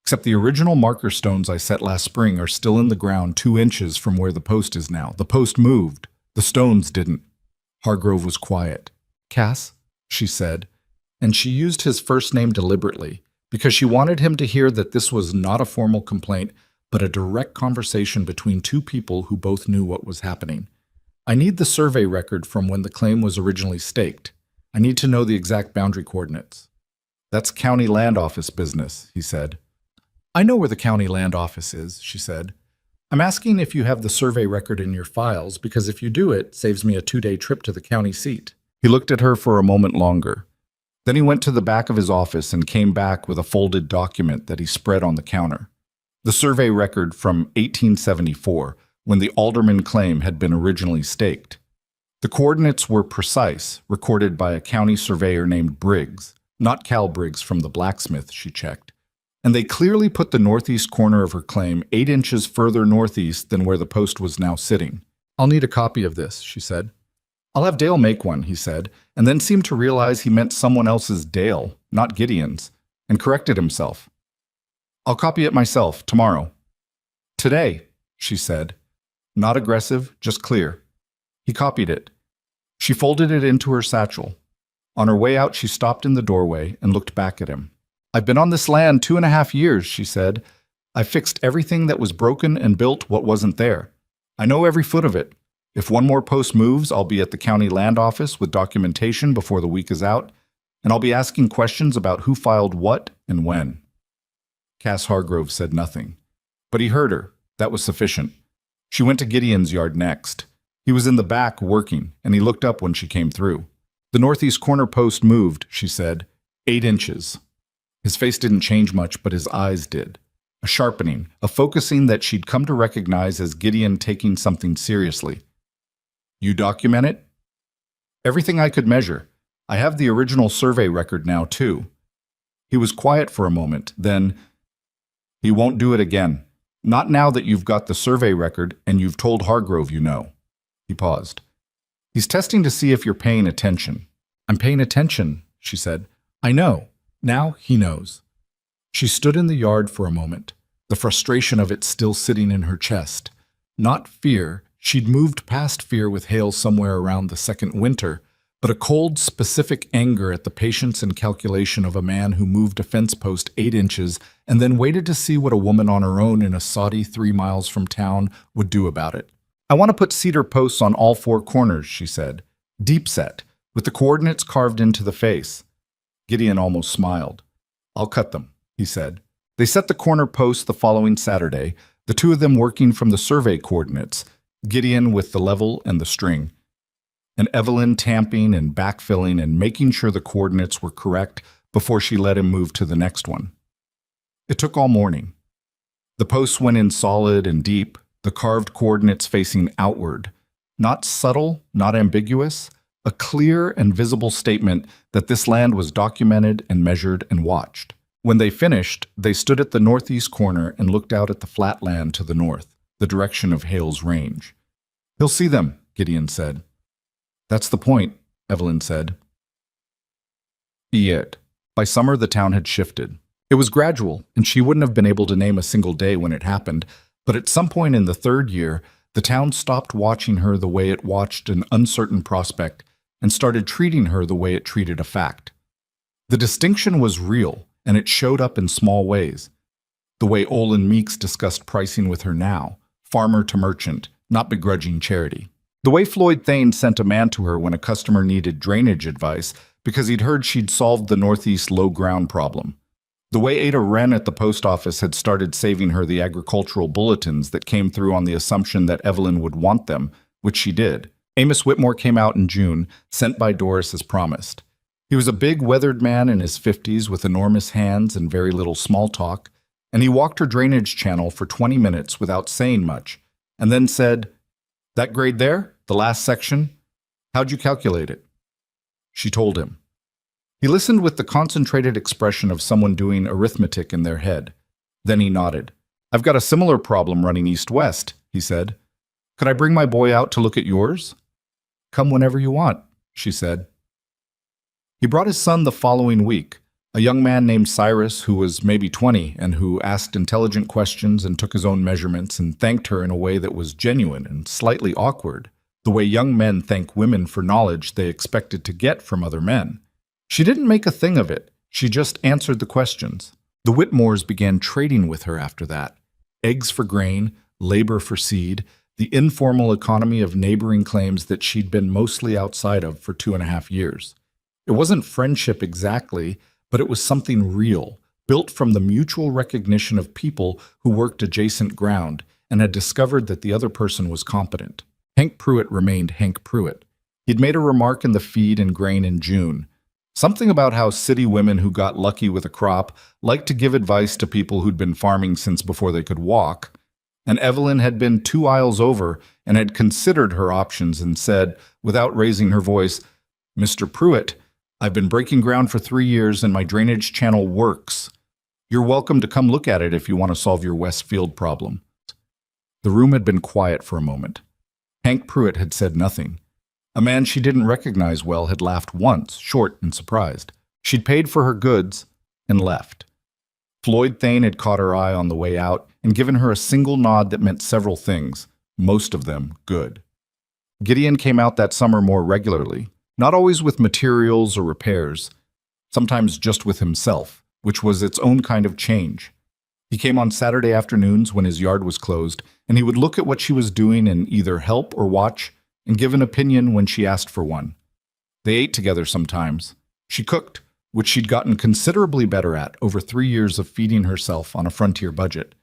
Speaker 1: Except the original marker stones I set last spring are still in the ground 2 inches from where the post is now. The post moved. The stones didn't. Hargrove was quiet. Cass, she said, and she used his first name deliberately, because she wanted him to hear that this was not a formal complaint, but a direct conversation between two people who both knew what was happening. I need the survey record from when the claim was originally staked. I need to know the exact boundary coordinates. That's county land office business, he said. I know where the county land office is, she said. I'm asking if you have the survey record in your files, because if you do, it saves me a 2-day trip to the county seat. He looked at her for a moment longer. Then he went to the back of his office and came back with a folded document that he spread on the counter. The survey record from 1874, when the Alderman claim had been originally staked. The coordinates were precise, recorded by a county surveyor named Briggs, not Cal Briggs from the blacksmith, she checked. And they clearly put the northeast corner of her claim 8 inches further northeast than where the post was now sitting. I'll need a copy of this, she said. I'll have Dale make one, he said, and then seemed to realize he meant someone else's Dale, not Gideon's, and corrected himself. I'll copy it myself, tomorrow. Today, she said. Not aggressive, just clear. He copied it. She folded it into her satchel. On her way out, she stopped in the doorway and looked back at him. I've been on this land 2.5 years, she said. I've fixed everything that was broken and built what wasn't there. I know every foot of it. If one more post moves, I'll be at the county land office with documentation before the week is out, and I'll be asking questions about who filed what and when. Cass Hargrove said nothing, but he heard her. That was sufficient. She went to Gideon's yard next. He was in the back working, and he looked up when she came through. The northeast corner post moved, she said, 8 inches. His face didn't change much, but his eyes did. A sharpening, a focusing that she'd come to recognize as Gideon taking something seriously. You document it? Everything I could measure. I have the original survey record now, too. He was quiet for a moment, then, he won't do it again. Not now that you've got the survey record and you've told Hargrove you know. He paused. He's testing to see if you're paying attention. I'm paying attention, she said. I know. Now he knows. She stood in the yard for a moment, the frustration of it still sitting in her chest. Not fear. She'd moved past fear with Hale somewhere around the second winter, but a cold, specific anger at the patience and calculation of a man who moved a fence post 8 inches and then waited to see what a woman on her own in a soddy 3 miles from town would do about it. I want to put cedar posts on all 4 corners, she said. Deep set, with the coordinates carved into the face. Gideon almost smiled. I'll cut them, he said. They set the corner posts the following Saturday, the 2 of them working from the survey coordinates, Gideon with the level and the string, and Evelyn tamping and backfilling and making sure the coordinates were correct before she let him move to the next one. It took all morning. The posts went in solid and deep, the carved coordinates facing outward. Not subtle, not ambiguous, a clear and visible statement that this land was documented and measured and watched. When they finished, they stood at the northeast corner and looked out at the flat land to the north, the direction of Hale's range. He'll see them, Gideon said. That's the point, Evelyn said. Yet, by summer the town had shifted. It was gradual, and she wouldn't have been able to name a single day when it happened, but at some point in the third year, the town stopped watching her the way it watched an uncertain prospect and started treating her the way it treated a fact. The distinction was real, and it showed up in small ways. The way Olin Meeks discussed pricing with her now, farmer to merchant, not begrudging charity. The way Floyd Thane sent a man to her when a customer needed drainage advice because he'd heard she'd solved the Northeast low ground problem. The way Ada Wren at the post office had started saving her the agricultural bulletins that came through on the assumption that Evelyn would want them, which she did. Amos Whitmore came out in June, sent by Doris as promised. He was a big, weathered man in his 50s with enormous hands and very little small talk, and he walked her drainage channel for 20 minutes without saying much, and then said, "That grade there, the last section, how'd you calculate it?" She told him. He listened with the concentrated expression of someone doing arithmetic in their head. Then he nodded. "I've got a similar problem running east-west," he said. "Could I bring my boy out to look at yours?" "Come whenever you want," she said. He brought his son the following week, a young man named Cyrus who was maybe 20 and who asked intelligent questions and took his own measurements and thanked her in a way that was genuine and slightly awkward, the way young men thank women for knowledge they expected to get from other men. She didn't make a thing of it. She just answered the questions. The Whitmores began trading with her after that. Eggs for grain, labor for seed, the informal economy of neighboring claims that she'd been mostly outside of for 2.5 years. It wasn't friendship exactly, but it was something real, built from the mutual recognition of people who worked adjacent ground and had discovered that the other person was competent. Hank Pruitt remained Hank Pruitt. He'd made a remark in the feed and grain in June. Something about how city women who got lucky with a crop liked to give advice to people who'd been farming since before they could walk. And Evelyn had been 2 aisles over and had considered her options and said, without raising her voice, "Mr. Pruitt, I've been breaking ground for 3 years and my drainage channel works. You're welcome to come look at it if you want to solve your Westfield problem." The room had been quiet for a moment. Hank Pruitt had said nothing. A man she didn't recognize well had laughed once, short and surprised. She'd paid for her goods and left. Floyd Thane had caught her eye on the way out and given her a single nod that meant several things, most of them good. Gideon came out that summer more regularly, not always with materials or repairs, sometimes just with himself, which was its own kind of change. He came on Saturday afternoons when his yard was closed, and he would look at what she was doing and either help or watch and give an opinion when she asked for one. They ate together sometimes. She cooked, which she'd gotten considerably better at over 3 years of feeding herself on a frontier budget,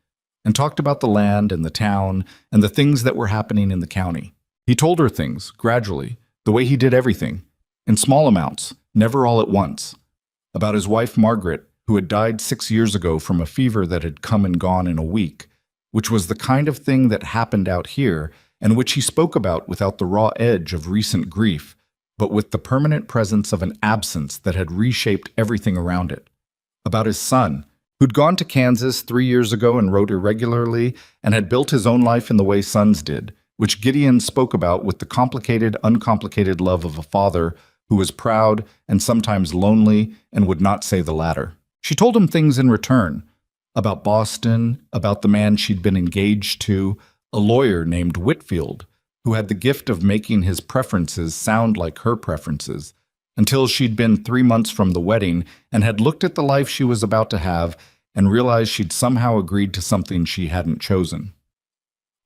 Speaker 1: and talked about the land and the town and the things that were happening in the county. He told her things, gradually, the way he did everything, in small amounts, never all at once, about his wife Margaret, who had died 6 years ago from a fever that had come and gone in a week, which was the kind of thing that happened out here and which he spoke about without the raw edge of recent grief, but with the permanent presence of an absence that had reshaped everything around it. About his son, who'd gone to Kansas 3 years ago and wrote irregularly and had built his own life in the way sons did, which Gideon spoke about with the complicated, uncomplicated love of a father who was proud and sometimes lonely and would not say the latter. She told him things in return, about Boston, about the man she'd been engaged to, a lawyer named Whitfield, who had the gift of making his preferences sound like her preferences, until she'd been 3 months from the wedding and had looked at the life she was about to have and realized she'd somehow agreed to something she hadn't chosen.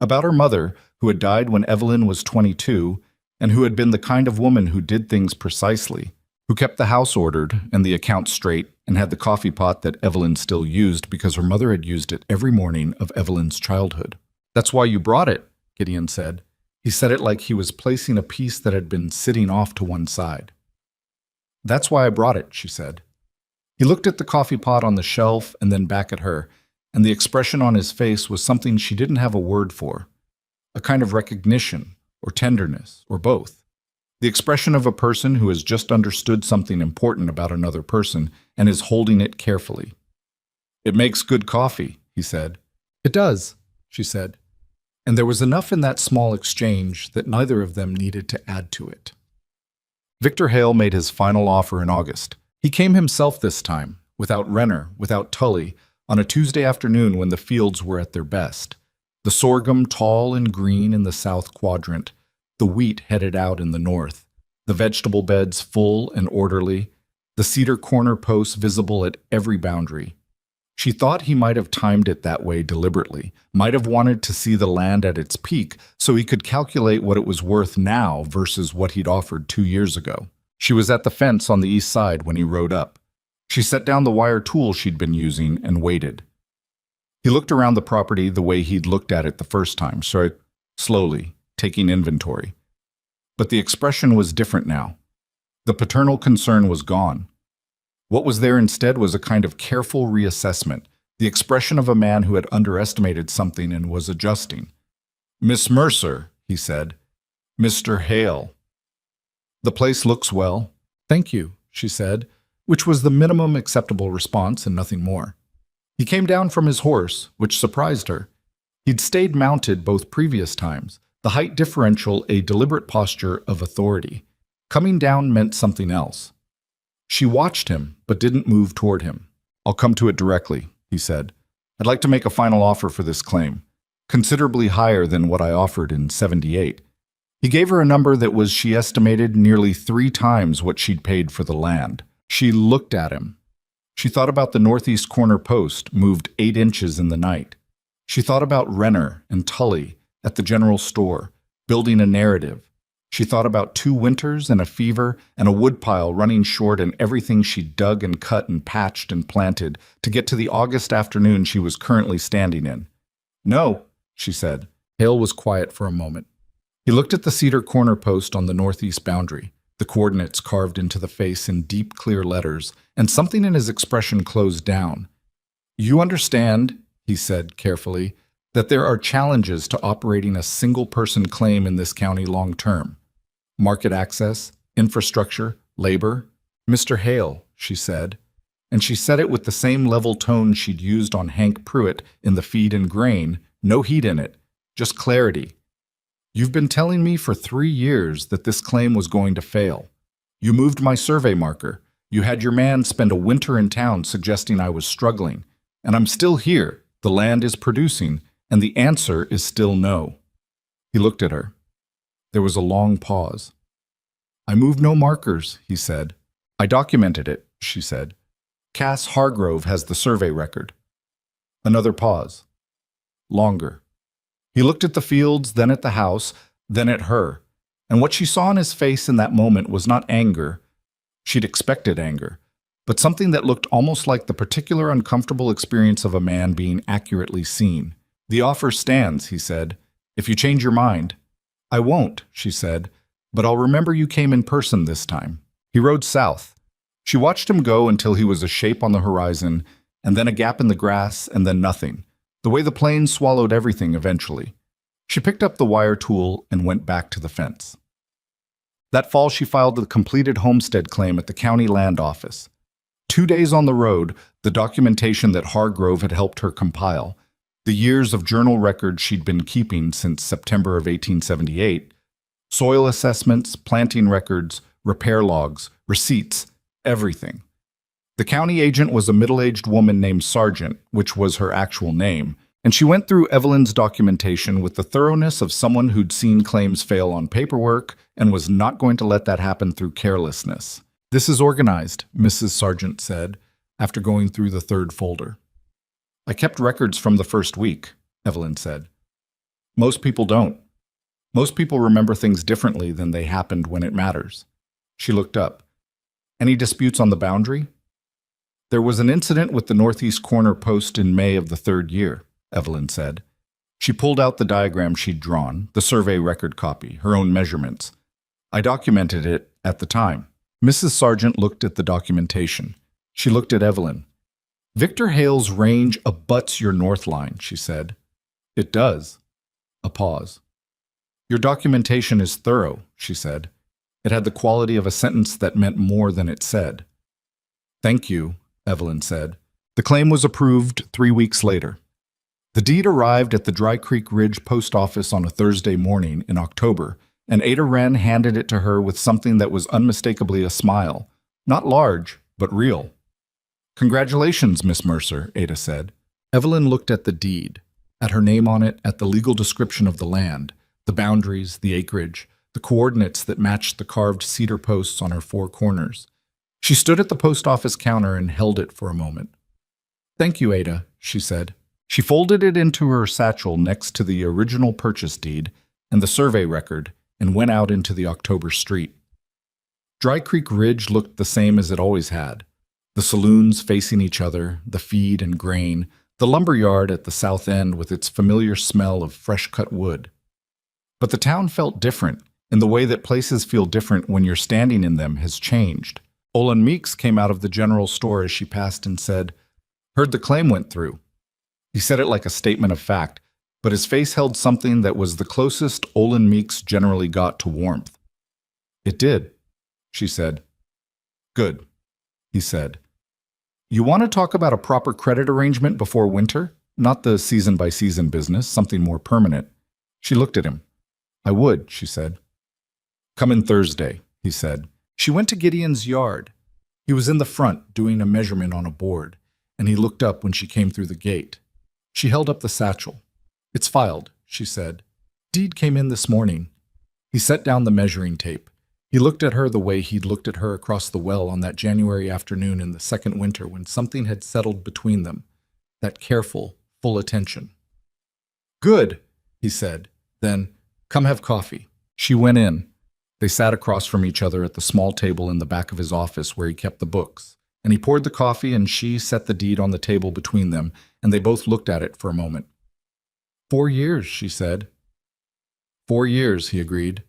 Speaker 1: About her mother, who had died when Evelyn was 22, and who had been the kind of woman who did things precisely, who kept the house ordered and the accounts straight and had the coffee pot that Evelyn still used because her mother had used it every morning of Evelyn's childhood. "That's why you brought it," Gideon said. He said it like he was placing a piece that had been sitting off to one side. "That's why I brought it," she said. He looked at the coffee pot on the shelf and then back at her, and the expression on his face was something she didn't have a word for, a kind of recognition or tenderness or both. The expression of a person who has just understood something important about another person and is holding it carefully. "It makes good coffee," he said. "It does," she said. And there was enough in that small exchange that neither of them needed to add to it. Victor Hale made his final offer in August. He came himself this time, without Renner, without Tully, on a Tuesday afternoon when the fields were at their best. The sorghum tall and green in the south quadrant, the wheat headed out in the north, the vegetable beds full and orderly, the cedar corner posts visible at every boundary. She thought he might have timed it that way deliberately, might have wanted to see the land at its peak so he could calculate what it was worth now versus what he'd offered 2 years ago. She was at the fence on the east side when he rode up. She set down the wire tool she'd been using and waited. He looked around the property the way he'd looked at it the first time, slowly, taking inventory. But the expression was different now. The paternal concern was gone. What was there instead was a kind of careful reassessment, the expression of a man who had underestimated something and was adjusting. "Miss Mercer," he said. "Mr. Hale." "The place looks well." "Thank you," she said, which was the minimum acceptable response and nothing more. He came down from his horse, which surprised her. He'd stayed mounted both previous times, the height differential a deliberate posture of authority. Coming down meant something else. She watched him, but didn't move toward him. "I'll come to it directly," he said. "I'd like to make a final offer for this claim, considerably higher than what I offered in '78. He gave her a number that was, she estimated, nearly 3 times what she'd paid for the land. She looked at him. She thought about the northeast corner post, moved 8 inches in the night. She thought about Renner and Tully at the general store, building a narrative. She thought about 2 winters and a fever and a woodpile running short and everything she dug and cut and patched and planted to get to the August afternoon she was currently standing in. "No," she said. Hale was quiet for a moment. He looked at the cedar corner post on the northeast boundary, the coordinates carved into the face in deep, clear letters, and something in his expression closed down. "You understand," he said carefully, "that there are challenges to operating a single-person claim in this county long-term. Market access, infrastructure, labor." "Mr. Hale," she said, and she said it with the same level tone she'd used on Hank Pruitt in The Feed and Grain, no heat in it, just clarity. "You've been telling me for 3 years that this claim was going to fail. You moved my survey marker. You had your man spend a winter in town suggesting I was struggling. And I'm still here. The land is producing, and the answer is still no." He looked at her. There was a long pause. "I moved no markers," he said. "I documented it," she said. "Cass Hargrove has the survey record." Another pause. Longer. He looked at the fields, then at the house, then at her, and what she saw in his face in that moment was not anger. She'd expected anger, but something that looked almost like the particular uncomfortable experience of a man being accurately seen. "The offer stands," he said. "If you change your mind." "I won't," she said, "but I'll remember you came in person this time." He rode south. She watched him go until he was a shape on the horizon, and then a gap in the grass, and then nothing, the way the plains swallowed everything eventually. She picked up the wire tool and went back to the fence. That fall she filed the completed homestead claim at the county land office. 2 days on the road, the documentation that Hargrove had helped her compile, the years of journal records she'd been keeping since September of 1878, soil assessments, planting records, repair logs, receipts, everything. The county agent was a middle-aged woman named Sargent, which was her actual name, and she went through Evelyn's documentation with the thoroughness of someone who'd seen claims fail on paperwork and was not going to let that happen through carelessness. "This is organized," Mrs. Sargent said, after going through the 3rd folder. "I kept records from the first week," Evelyn said. "Most people don't. Most people remember things differently than they happened when it matters." She looked up. "Any disputes on the boundary?" "There was an incident with the northeast corner post in May of the 3rd year," Evelyn said. She pulled out the diagram she'd drawn, the survey record copy, her own measurements. "I documented it at the time." Mrs. Sargent looked at the documentation. She looked at Evelyn. "Victor Hale's range abuts your north line," she said. "It does." A pause. "Your documentation is thorough," she said. It had the quality of a sentence that meant more than it said. "Thank you," Evelyn said. The claim was approved 3 weeks later. The deed arrived at the Dry Creek Ridge post office on a Thursday morning in October, and Ada Wren handed it to her with something that was unmistakably a smile. Not large, but real. "Congratulations, Miss Mercer," Ada said. Evelyn looked at the deed, at her name on it, at the legal description of the land, the boundaries, the acreage, the coordinates that matched the carved cedar posts on her four corners. She stood at the post office counter and held it for a moment. "Thank you, Ada," she said. She folded it into her satchel next to the original purchase deed and the survey record and went out into the October street. Dry Creek Ridge looked the same as it always had. The saloons facing each other, the feed and grain, the lumber yard at the south end with its familiar smell of fresh-cut wood. But the town felt different, in the way that places feel different when you're standing in them has changed. Olin Meeks came out of the general store as she passed and said, "Heard the claim went through." He said it like a statement of fact, but his face held something that was the closest Olin Meeks generally got to warmth. "It did," she said. "Good," he said. "You want to talk about a proper credit arrangement before winter? Not the season-by-season business, something more permanent." She looked at him. "I would," she said. "Come in Thursday," he said. She went to Gideon's yard. He was in the front doing a measurement on a board, and he looked up when she came through the gate. She held up the satchel. "It's filed," she said. "Deed came in this morning." He set down the measuring tape. He looked at her the way he'd looked at her across the well on that January afternoon in the second winter when something had settled between them, that careful, full attention. "Good," he said. Then, "Come have coffee." She went in. They sat across from each other at the small table in the back of his office where he kept the books, and he poured the coffee and she set the deed on the table between them, and they both looked at it for a moment. 4 years, she said. 4 years, he agreed.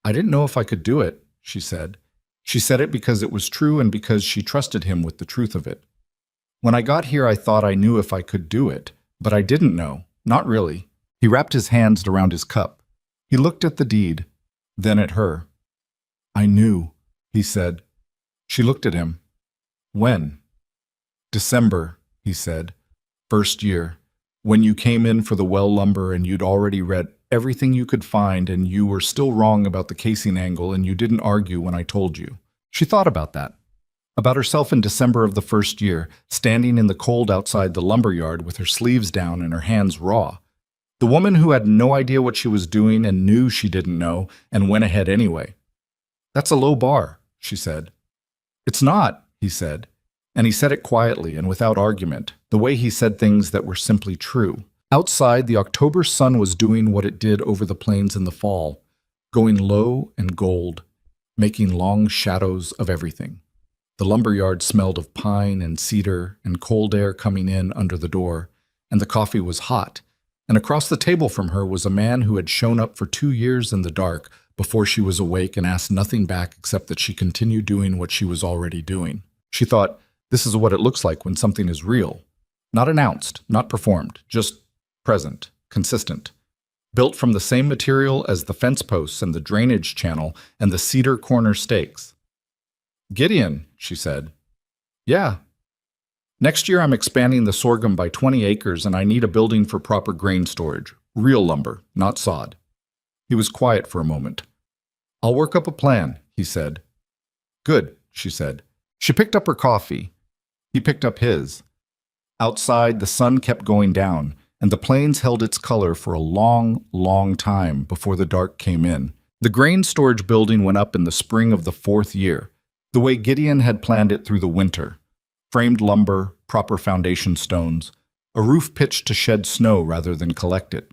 Speaker 1: "I didn't know if I could do it," she said. She said it because it was true and because she trusted him with the truth of it. "When I got here, I thought I knew if I could do it, but I didn't know, not really." He wrapped his hands around his cup. He looked at the deed, then at her. "I knew," he said. She looked at him. "When?" "December," he said. "First year. When you came in for the well lumber and you'd already read everything you could find and you were still wrong about the casing angle and you didn't argue when I told you." She thought about that. About herself in December of the first year, standing in the cold outside the lumber yard with her sleeves down and her hands raw. The woman who had no idea what she was doing and knew she didn't know and went ahead anyway. "That's a low bar," she said. "It's not," he said. And he said it quietly and without argument, the way he said things that were simply true. Outside, the October sun was doing what it did over the plains in the fall, going low and gold, making long shadows of everything. The lumberyard smelled of pine and cedar and cold air coming in under the door, and the coffee was hot, and across the table from her was a man who had shown up for 2 years in the dark before she was awake and asked nothing back except that she continue doing what she was already doing. She thought, this is what it looks like when something is real. Not announced, not performed, just present, consistent. Built from the same material as the fence posts and the drainage channel and the cedar corner stakes. "Gideon," she said. "Yeah. Next year I'm expanding the sorghum by 20 acres and I need a building for proper grain storage. Real lumber, not sod." He was quiet for a moment. "I'll work up a plan," he said. "Good," she said. She picked up her coffee. He picked up his. Outside, the sun kept going down, and the plains held its color for a long, long time before the dark came in. The grain storage building went up in the spring of the 4th year, the way Gideon had planned it through the winter. Framed lumber, proper foundation stones, a roof pitched to shed snow rather than collect it.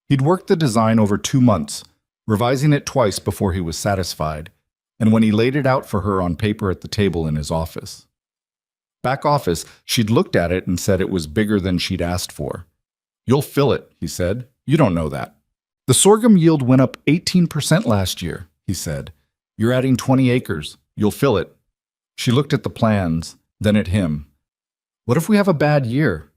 Speaker 1: He'd worked the design over 2 months, revising it twice before he was satisfied, and when he laid it out for her on paper at the table in his office. Back office, she'd looked at it and said it was bigger than she'd asked for. "You'll fill it," he said. "You don't know that." "The sorghum yield went up 18% last year," he said. "You're adding 20 acres. You'll fill it." She looked at the plans, then at him. "What if we have a bad year?"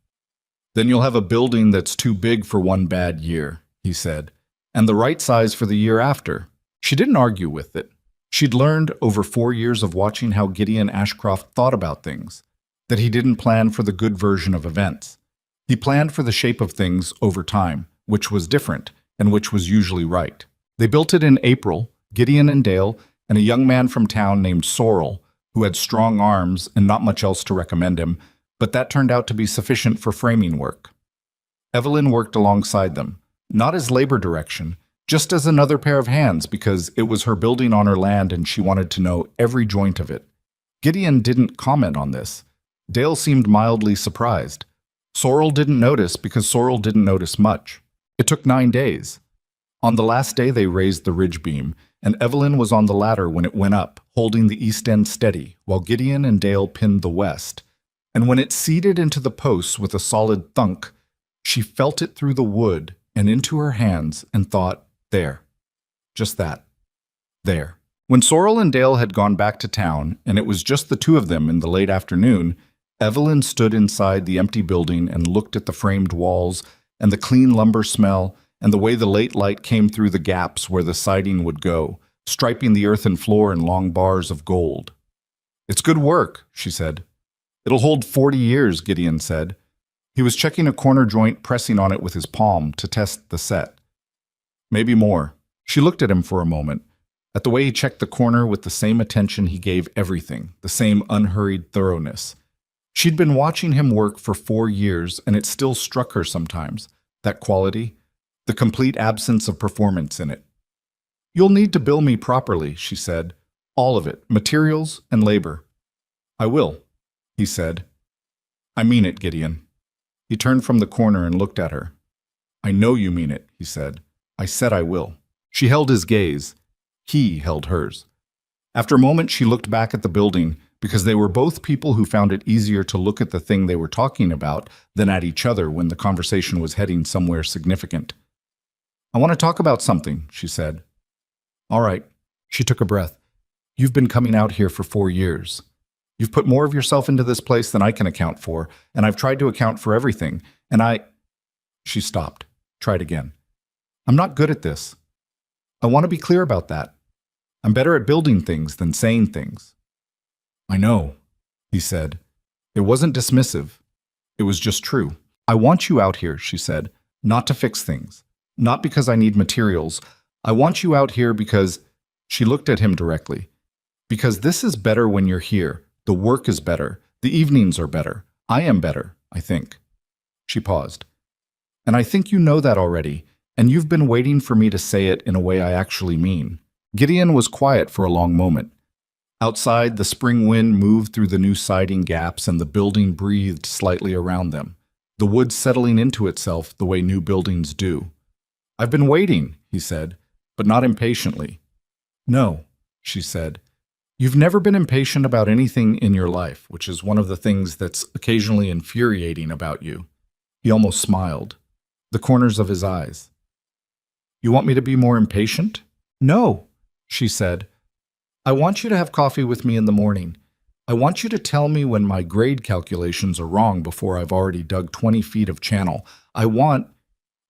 Speaker 1: "Then you'll have a building that's too big for one bad year," he said, "and the right size for the year after." She didn't argue with it. She'd learned over 4 years of watching how Gideon Ashcroft thought about things, that he didn't plan for the good version of events. He planned for the shape of things over time, which was different, and which was usually right. They built it in April, Gideon and Dale, and a young man from town named Sorrel, who had strong arms and not much else to recommend him, but that turned out to be sufficient for framing work. Evelyn worked alongside them, not as labor direction, just as another pair of hands because it was her building on her land and she wanted to know every joint of it. Gideon didn't comment on this. Dale seemed mildly surprised. Sorrel didn't notice because Sorrel didn't notice much. It took 9 days. On the last day they raised the ridge beam, and Evelyn was on the ladder when it went up, holding the east end steady, while Gideon and Dale pinned the west. And when it seeded into the posts with a solid thunk, she felt it through the wood and into her hands and thought, there. Just that. There. When Sorrel and Dale had gone back to town, and it was just the two of them in the late afternoon, Evelyn stood inside the empty building and looked at the framed walls and the clean lumber smell and the way the late light came through the gaps where the siding would go, striping the earthen floor in long bars of gold. It's good work, she said. It'll hold 40 years, Gideon said. He was checking a corner joint, pressing on it with his palm to test the set. Maybe more. She looked at him for a moment, at the way he checked the corner with the same attention he gave everything, the same unhurried thoroughness. She'd been watching him work for 4 years, and it still struck her sometimes, that quality, the complete absence of performance in it. You'll need to bill me properly, she said. All of it, materials and labor. I will, he said. I mean it, Gideon. He turned from the corner and looked at her. I know you mean it, he said. I said I will. She held his gaze. He held hers. After a moment, she looked back at the building, because they were both people who found it easier to look at the thing they were talking about than at each other when the conversation was heading somewhere significant. I want to talk about something, she said. All right. She took a breath. You've been coming out here for 4 years. You've put more of yourself into this place than I can account for, and I've tried to account for everything, and She stopped. Tried again. I'm not good at this. I want to be clear about that. I'm better at building things than saying things. I know, he said. It wasn't dismissive. It was just true. I want you out here, she said, not to fix things. Not because I need materials. I want you out here because, she looked at him directly, because this is better when you're here. The work is better. The evenings are better. I am better, I think. She paused. And I think you know that already, and you've been waiting for me to say it in a way I actually mean. Gideon was quiet for a long moment. Outside, the spring wind moved through the new siding gaps and the building breathed slightly around them, the wood settling into itself the way new buildings do. I've been waiting, he said, but not impatiently. No, she said. You've never been impatient about anything in your life, which is one of the things that's occasionally infuriating about you. He almost smiled, the corners of his eyes. You want me to be more impatient? No, she said. I want you to have coffee with me in the morning. I want you to tell me when my grade calculations are wrong before I've already dug 20 feet of channel.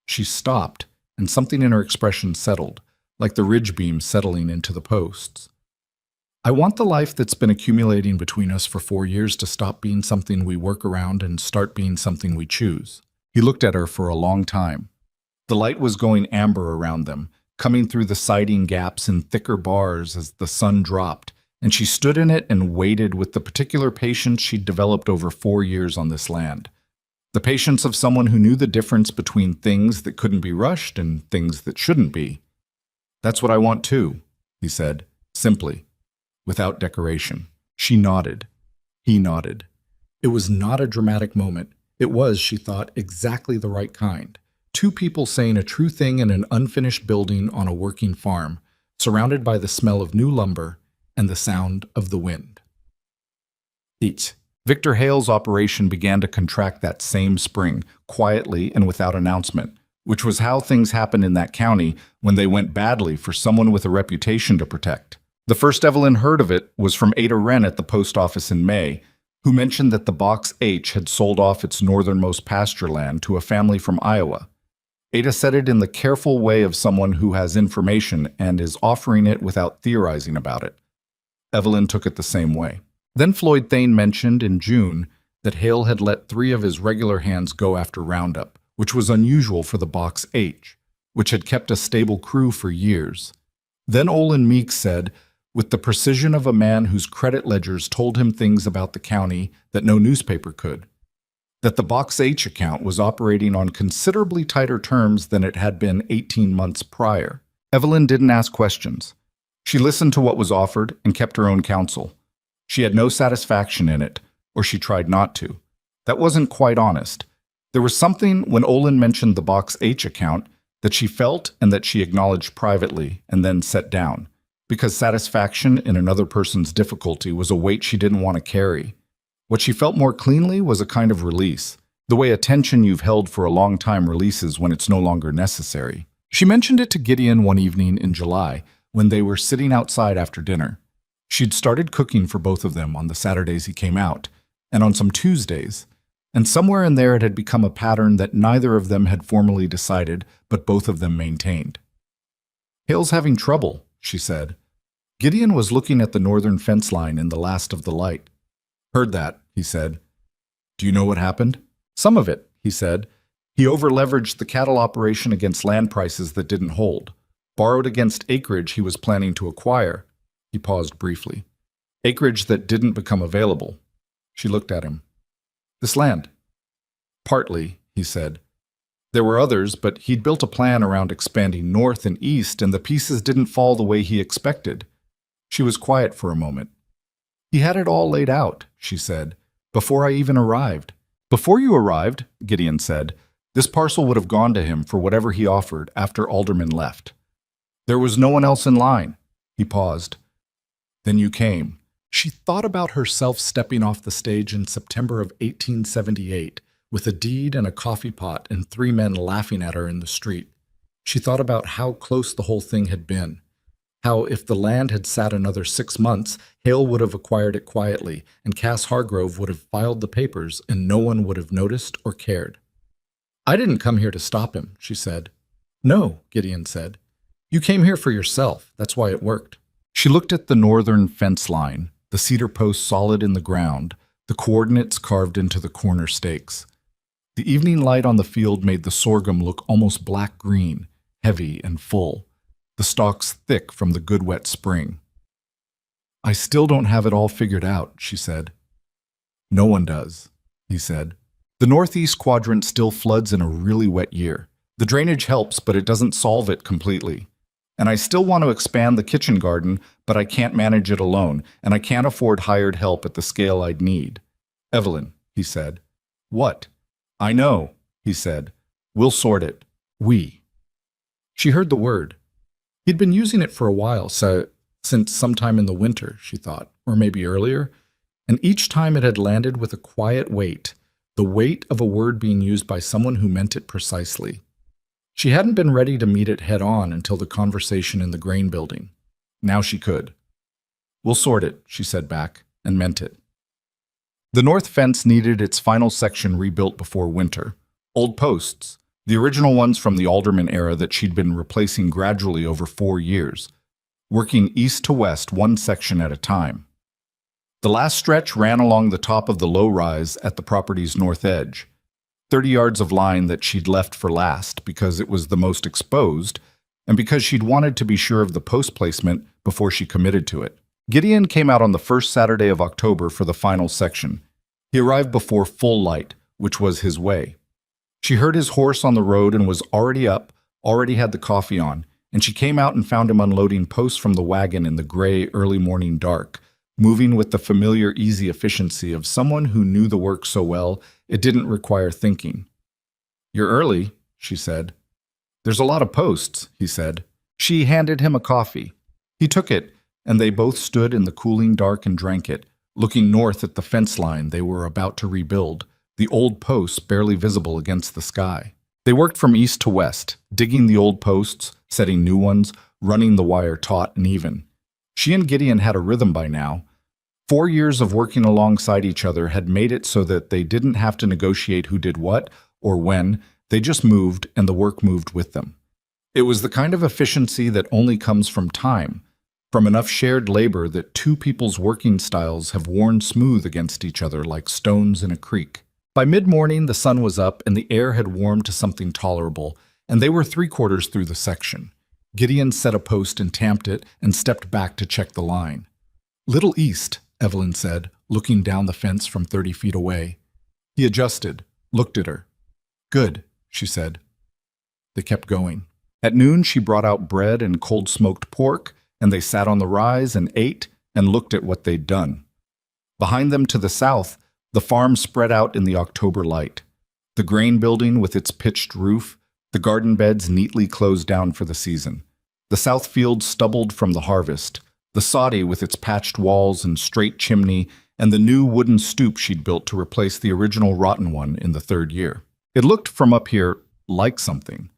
Speaker 1: She stopped, and something in her expression settled, like the ridge beam settling into the posts. I want the life that's been accumulating between us for 4 years to stop being something we work around and start being something we choose. He looked at her for a long time. The light was going amber around them, coming through the siding gaps in thicker bars as the sun dropped, and she stood in it and waited with the particular patience she'd developed over 4 years on this land. The patience of someone who knew the difference between things that couldn't be rushed and things that shouldn't be. That's what I want too, he said, simply, without decoration. She nodded. He nodded. It was not a dramatic moment. It was, she thought, exactly the right kind. Two people saying a true thing in an unfinished building on a working farm, surrounded by the smell of new lumber and the sound of the wind. Eat. Victor Hale's operation began to contract that same spring, quietly and without announcement, which was how things happened in that county when they went badly for someone with a reputation to protect. The first Evelyn heard of it was from Ada Wren at the post office in May, who mentioned that the Box H had sold off its northernmost pasture land to a family from Iowa. Ada said it in the careful way of someone who has information and is offering it without theorizing about it. Evelyn took it the same way. Then Floyd Thane mentioned in June that Hale had let 3 of his regular hands go after roundup, which was unusual for the Box H, which had kept a stable crew for years. Then Olin Meeks said, with the precision of a man whose credit ledgers told him things about the county that no newspaper could, that the Box H account was operating on considerably tighter terms than it had been 18 months prior. Evelyn didn't ask questions. She listened to what was offered and kept her own counsel. She had no satisfaction in it, or she tried not to. That wasn't quite honest. There was something when Olin mentioned the Box H account that she felt and that she acknowledged privately and then set down, because satisfaction in another person's difficulty was a weight she didn't want to carry. What she felt more cleanly was a kind of release, the way a tension you've held for a long time releases when it's no longer necessary. She mentioned it to Gideon one evening in July when they were sitting outside after dinner. She'd started cooking for both of them on the Saturdays he came out, and on some Tuesdays, and somewhere in there it had become a pattern that neither of them had formally decided, but both of them maintained. "Hale's having trouble," she said. Gideon was looking at the northern fence line in the last of the light. "Heard that," he said. "Do you know what happened?" "Some of it," he said. "He over-leveraged the cattle operation against land prices that didn't hold. Borrowed against acreage he was planning to acquire." He paused briefly. "Acreage that didn't become available." She looked at him. "This land?" "Partly," he said. "There were others, but he'd built a plan around expanding north and east, and the pieces didn't fall the way he expected." She was quiet for a moment. "He had it all laid out," she said, "before I even arrived." "Before you arrived," Gideon said, "this parcel would have gone to him for whatever he offered after Alderman left. There was no one else in line." He paused. "Then you came." She thought about herself stepping off the stage in September of 1878 with a deed and a coffee pot and 3 men laughing at her in the street. She thought about how close the whole thing had been. How, if the land had sat another 6 months, Hale would have acquired it quietly, and Cass Hargrove would have filed the papers, and no one would have noticed or cared. "I didn't come here to stop him," she said. "No," Gideon said. "You came here for yourself. That's why it worked." She looked at the northern fence line, the cedar posts solid in the ground, the coordinates carved into the corner stakes. The evening light on the field made the sorghum look almost black-green, heavy and full, the stalks thick from the good wet spring. "I still don't have it all figured out," she said. "No one does," he said. "The northeast quadrant still floods in a really wet year. The drainage helps, but it doesn't solve it completely. And I still want to expand the kitchen garden, but I can't manage it alone, and I can't afford hired help at the scale I'd need." "Evelyn," he said. "What?" "I know," he said. "We'll sort it. We." She heard the word. He'd been using it for a while, since sometime in the winter, she thought, or maybe earlier, and each time it had landed with a quiet weight, the weight of a word being used by someone who meant it precisely. She hadn't been ready to meet it head-on until the conversation in the grain building. Now she could. "We'll sort it," she said back, and meant it. The north fence needed its final section rebuilt before winter. Old posts, the original ones from the Alderman era that she'd been replacing gradually over 4 years, working east to west one section at a time. The last stretch ran along the top of the low-rise at the property's north edge, 30 yards of line that she'd left for last because it was the most exposed and because she'd wanted to be sure of the post placement before she committed to it. Gideon came out on the first Saturday of October for the final section. He arrived before full light, which was his way. She heard his horse on the road and was already up, already had the coffee on, and she came out and found him unloading posts from the wagon in the gray early morning dark, moving with the familiar easy efficiency of someone who knew the work so well it didn't require thinking. "You're early," she said. "There's a lot of posts," he said. She handed him a coffee. He took it, and they both stood in the cooling dark and drank it, looking north at the fence line they were about to rebuild, the old posts barely visible against the sky. They worked from east to west, digging the old posts, setting new ones, running the wire taut and even. She and Gideon had a rhythm by now. 4 years of working alongside each other had made it so that they didn't have to negotiate who did what or when. They just moved, and the work moved with them. It was the kind of efficiency that only comes from time, from enough shared labor that two people's working styles have worn smooth against each other like stones in a creek. By mid-morning, the sun was up and the air had warmed to something tolerable, and they were 3/4 through the section. Gideon set a post and tamped it and stepped back to check the line. "Little east," Evelyn said, looking down the fence from 30 feet away. He adjusted, looked at her. "Good," she said. They kept going. At noon, she brought out bread and cold smoked pork, and they sat on the rise and ate and looked at what they'd done. Behind them to the south, the farm spread out in the October light. The grain building with its pitched roof, the garden beds neatly closed down for the season. The south field stubbled from the harvest, the soddy with its patched walls and straight chimney, and the new wooden stoop she'd built to replace the original rotten one in the 3rd year. It looked from up here like something.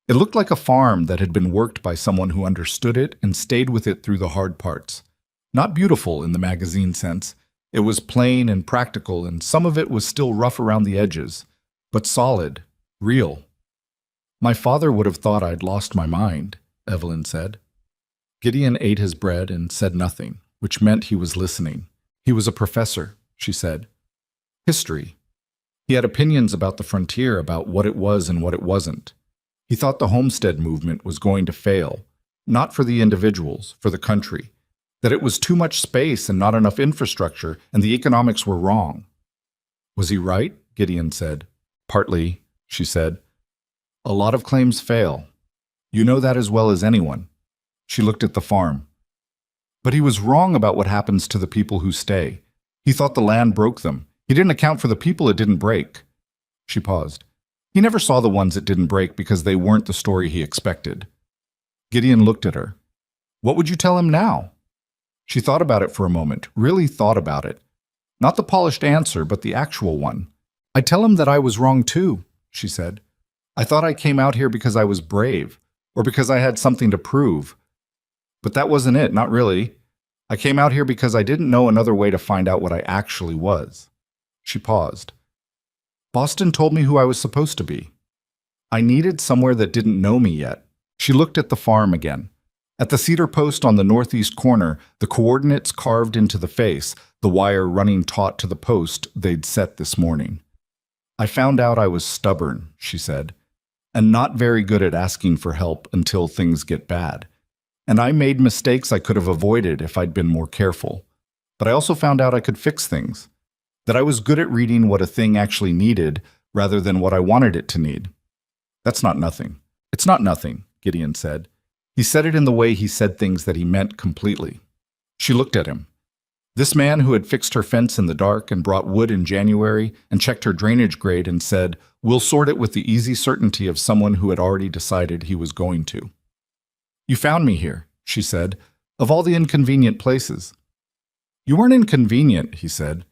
Speaker 1: It looked like a farm that had been worked by someone who understood it and stayed with it through the hard parts. Not beautiful in the magazine sense. It was plain and practical, and some of it was still rough around the edges, but solid, real. "My father would have thought I'd lost my mind," Evelyn said. Gideon ate his bread and said nothing, which meant he was listening. "He was a professor," she said. "History. He had opinions about the frontier, about what it was and what it wasn't. He thought the Homestead movement was going to fail, not for the individuals, for the country, that it was too much space and not enough infrastructure, and the economics were wrong." "Was he right?" Gideon said. "Partly," she said. "A lot of claims fail. You know that as well as anyone." She looked at the farm. "But he was wrong about what happens to the people who stay. He thought the land broke them. He didn't account for the people it didn't break." She paused. "He never saw the ones it didn't break because they weren't the story he expected." Gideon looked at her. "What would you tell him now?" She thought about it for a moment, really thought about it. Not the polished answer, but the actual one. "I'd tell him that I was wrong too," she said. "I thought I came out here because I was brave, or because I had something to prove. But that wasn't it, not really. I came out here because I didn't know another way to find out what I actually was." She paused. "Boston told me who I was supposed to be. I needed somewhere that didn't know me yet." She looked at the farm again. At the cedar post on the northeast corner, the coordinates carved into the face, the wire running taut to the post they'd set this morning. "I found out I was stubborn," she said, "and not very good at asking for help until things get bad. And I made mistakes I could have avoided if I'd been more careful. But I also found out I could fix things, that I was good at reading what a thing actually needed rather than what I wanted it to need." "That's not nothing." "It's not nothing," Gideon said. He said it in the way he said things that he meant completely. She looked at him. This man who had fixed her fence in the dark and brought wood in January and checked her drainage grade and said, "We'll sort it," with the easy certainty of someone who had already decided he was going to. "You found me here," she said, "of all the inconvenient places." "You weren't inconvenient," he said.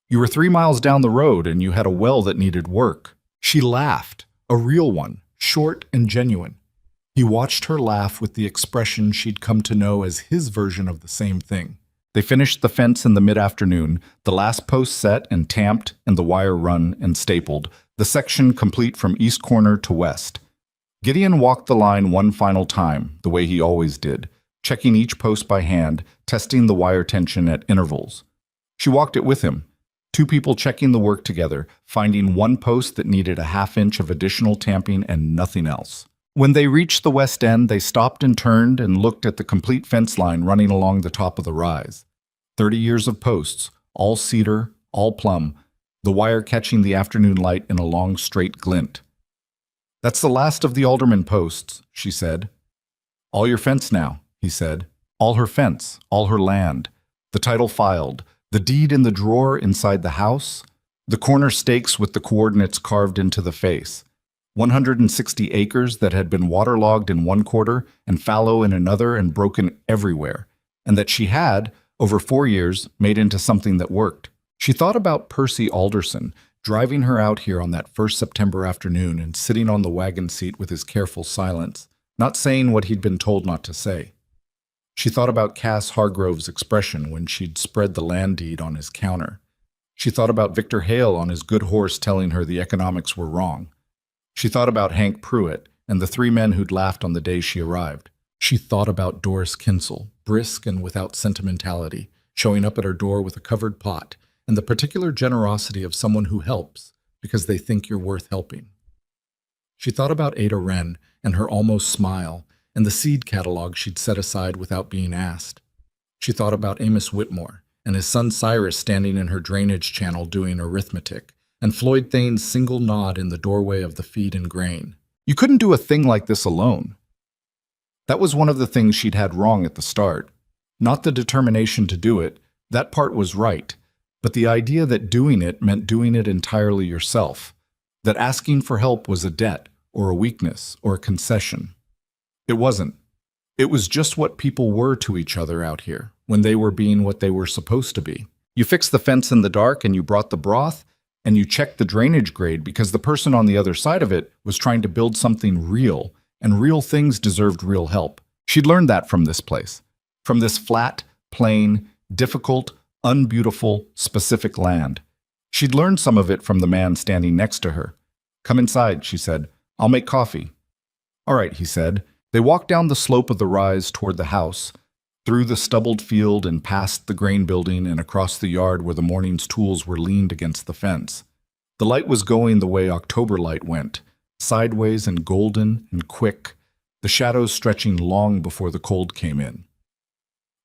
Speaker 1: "You were 3 miles down the road and you had a well that needed work." She laughed, a real one, short and genuine. He watched her laugh with the expression she'd come to know as his version of the same thing. They finished the fence in the mid-afternoon, the last post set and tamped and the wire run and stapled, the section complete from east corner to west. Gideon walked the line one final time, the way he always did, checking each post by hand, testing the wire tension at intervals. She walked it with him, 2 people checking the work together, finding one post that needed a half-inch of additional tamping and nothing else. When they reached the west end, they stopped and turned and looked at the complete fence line running along the top of the rise. 30 years of posts, all cedar, all plumb, the wire catching the afternoon light in a long straight glint. "That's the last of the alderman posts," she said. "All your fence now," he said. "All her fence, all her land. The title filed, the deed in the drawer inside the house, the corner stakes with the coordinates carved into the face. 160 acres that had been waterlogged in one quarter and fallow in another and broken everywhere, and that she had, over 4 years, made into something that worked." She thought about Percy Alderson, driving her out here on that first September afternoon and sitting on the wagon seat with his careful silence, not saying what he'd been told not to say. She thought about Cass Hargrove's expression when she'd spread the land deed on his counter. She thought about Victor Hale on his good horse telling her the economics were wrong. She thought about Hank Pruitt and the 3 men who'd laughed on the day she arrived. She thought about Doris Kinsel, brisk and without sentimentality, showing up at her door with a covered pot, and the particular generosity of someone who helps because they think you're worth helping. She thought about Ada Wren and her almost smile, and the seed catalog she'd set aside without being asked. She thought about Amos Whitmore and his son Cyrus standing in her drainage channel doing arithmetic, and Floyd Thane's single nod in the doorway of the feed and grain. You couldn't do a thing like this alone. That was one of the things she'd had wrong at the start. Not the determination to do it, that part was right, but the idea that doing it meant doing it entirely yourself, that asking for help was a debt or a weakness or a concession. It wasn't. It was just what people were to each other out here, when they were being what they were supposed to be. You fixed the fence in the dark and you brought the broth, and you checked the drainage grade because the person on the other side of it was trying to build something real, and real things deserved real help. She'd learned that from this place, from this flat, plain, difficult, unbeautiful, specific land. She'd learned some of it from the man standing next to her. "Come inside," she said. "I'll make coffee." "All right," he said. They walked down the slope of the rise toward the house, through the stubbled field and past the grain building and across the yard where the morning's tools were leaned against the fence. The light was going the way October light went, sideways and golden and quick, the shadows stretching long before the cold came in.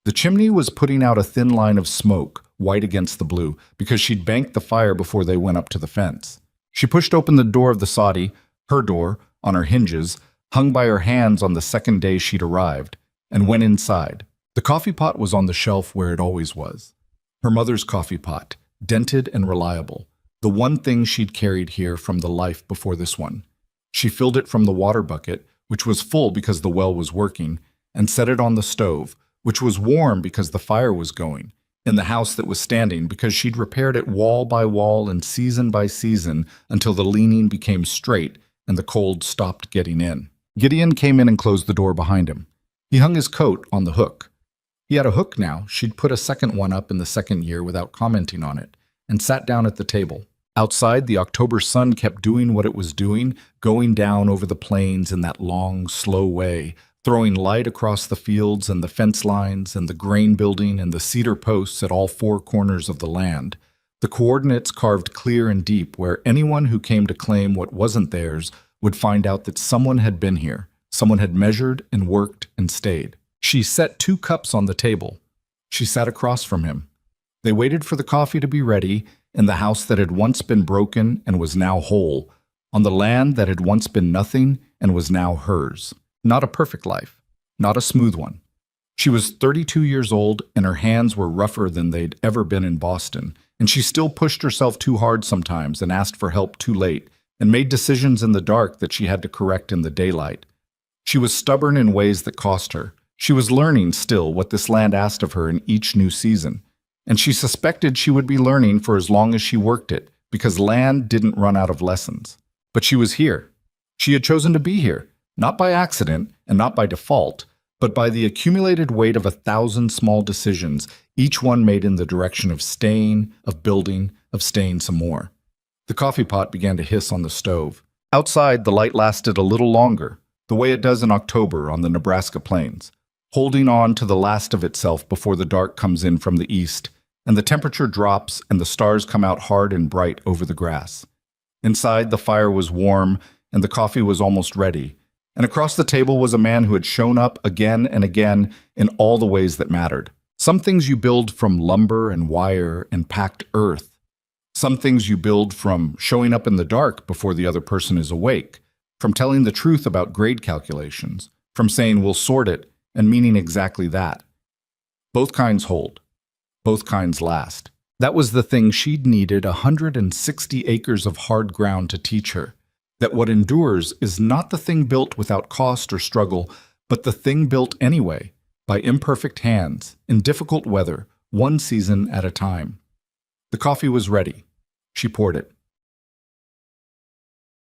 Speaker 1: The chimney was putting out a thin line of smoke, white against the blue, because she'd banked the fire before they went up to the fence. She pushed open the door of the soddy, her door, on her hinges, hung by her hands on the second day she'd arrived, and went inside. The coffee pot was on the shelf where it always was. Her mother's coffee pot, dented and reliable, the one thing she'd carried here from the life before this one. She filled it from the water bucket, which was full because the well was working, and set it on the stove, which was warm because the fire was going, in the house that was standing because she'd repaired it wall by wall and season by season until the leaning became straight and the cold stopped getting in. Gideon came in and closed the door behind him. He hung his coat on the hook. He had a hook now. She'd put a second one up in the second year without commenting on it, and sat down at the table. Outside, the October sun kept doing what it was doing, going down over the plains in that long, slow way, throwing light across the fields and the fence lines and the grain building and the cedar posts at all four corners of the land, the coordinates carved clear and deep where anyone who came to claim what wasn't theirs would find out that someone had been here, someone had measured and worked and stayed. She set 2 cups on the table. She sat across from him. They waited for the coffee to be ready in the house that had once been broken and was now whole, on the land that had once been nothing and was now hers. Not a perfect life, not a smooth one. She was 32 years old and her hands were rougher than they'd ever been in Boston, and she still pushed herself too hard sometimes and asked for help too late and made decisions in the dark that she had to correct in the daylight. She was stubborn in ways that cost her. She was learning still what this land asked of her in each new season, and she suspected she would be learning for as long as she worked it, because land didn't run out of lessons. But she was here. She had chosen to be here, not by accident and not by default, but by the accumulated weight of 1,000 small decisions, each one made in the direction of staying, of building, of staying some more. The coffee pot began to hiss on the stove. Outside, the light lasted a little longer, the way it does in October on the Nebraska plains, holding on to the last of itself before the dark comes in from the east, and the temperature drops and the stars come out hard and bright over the grass. Inside, the fire was warm and the coffee was almost ready, and across the table was a man who had shown up again and again in all the ways that mattered. Some things you build from lumber and wire and packed earth. Some things you build from showing up in the dark before the other person is awake, from telling the truth about grade calculations, from saying we'll sort it and meaning exactly that. Both kinds hold. Both kinds last. That was the thing she'd needed 160 acres of hard ground to teach her, that what endures is not the thing built without cost or struggle, but the thing built anyway, by imperfect hands, in difficult weather, one season at a time. The coffee was ready. She poured it.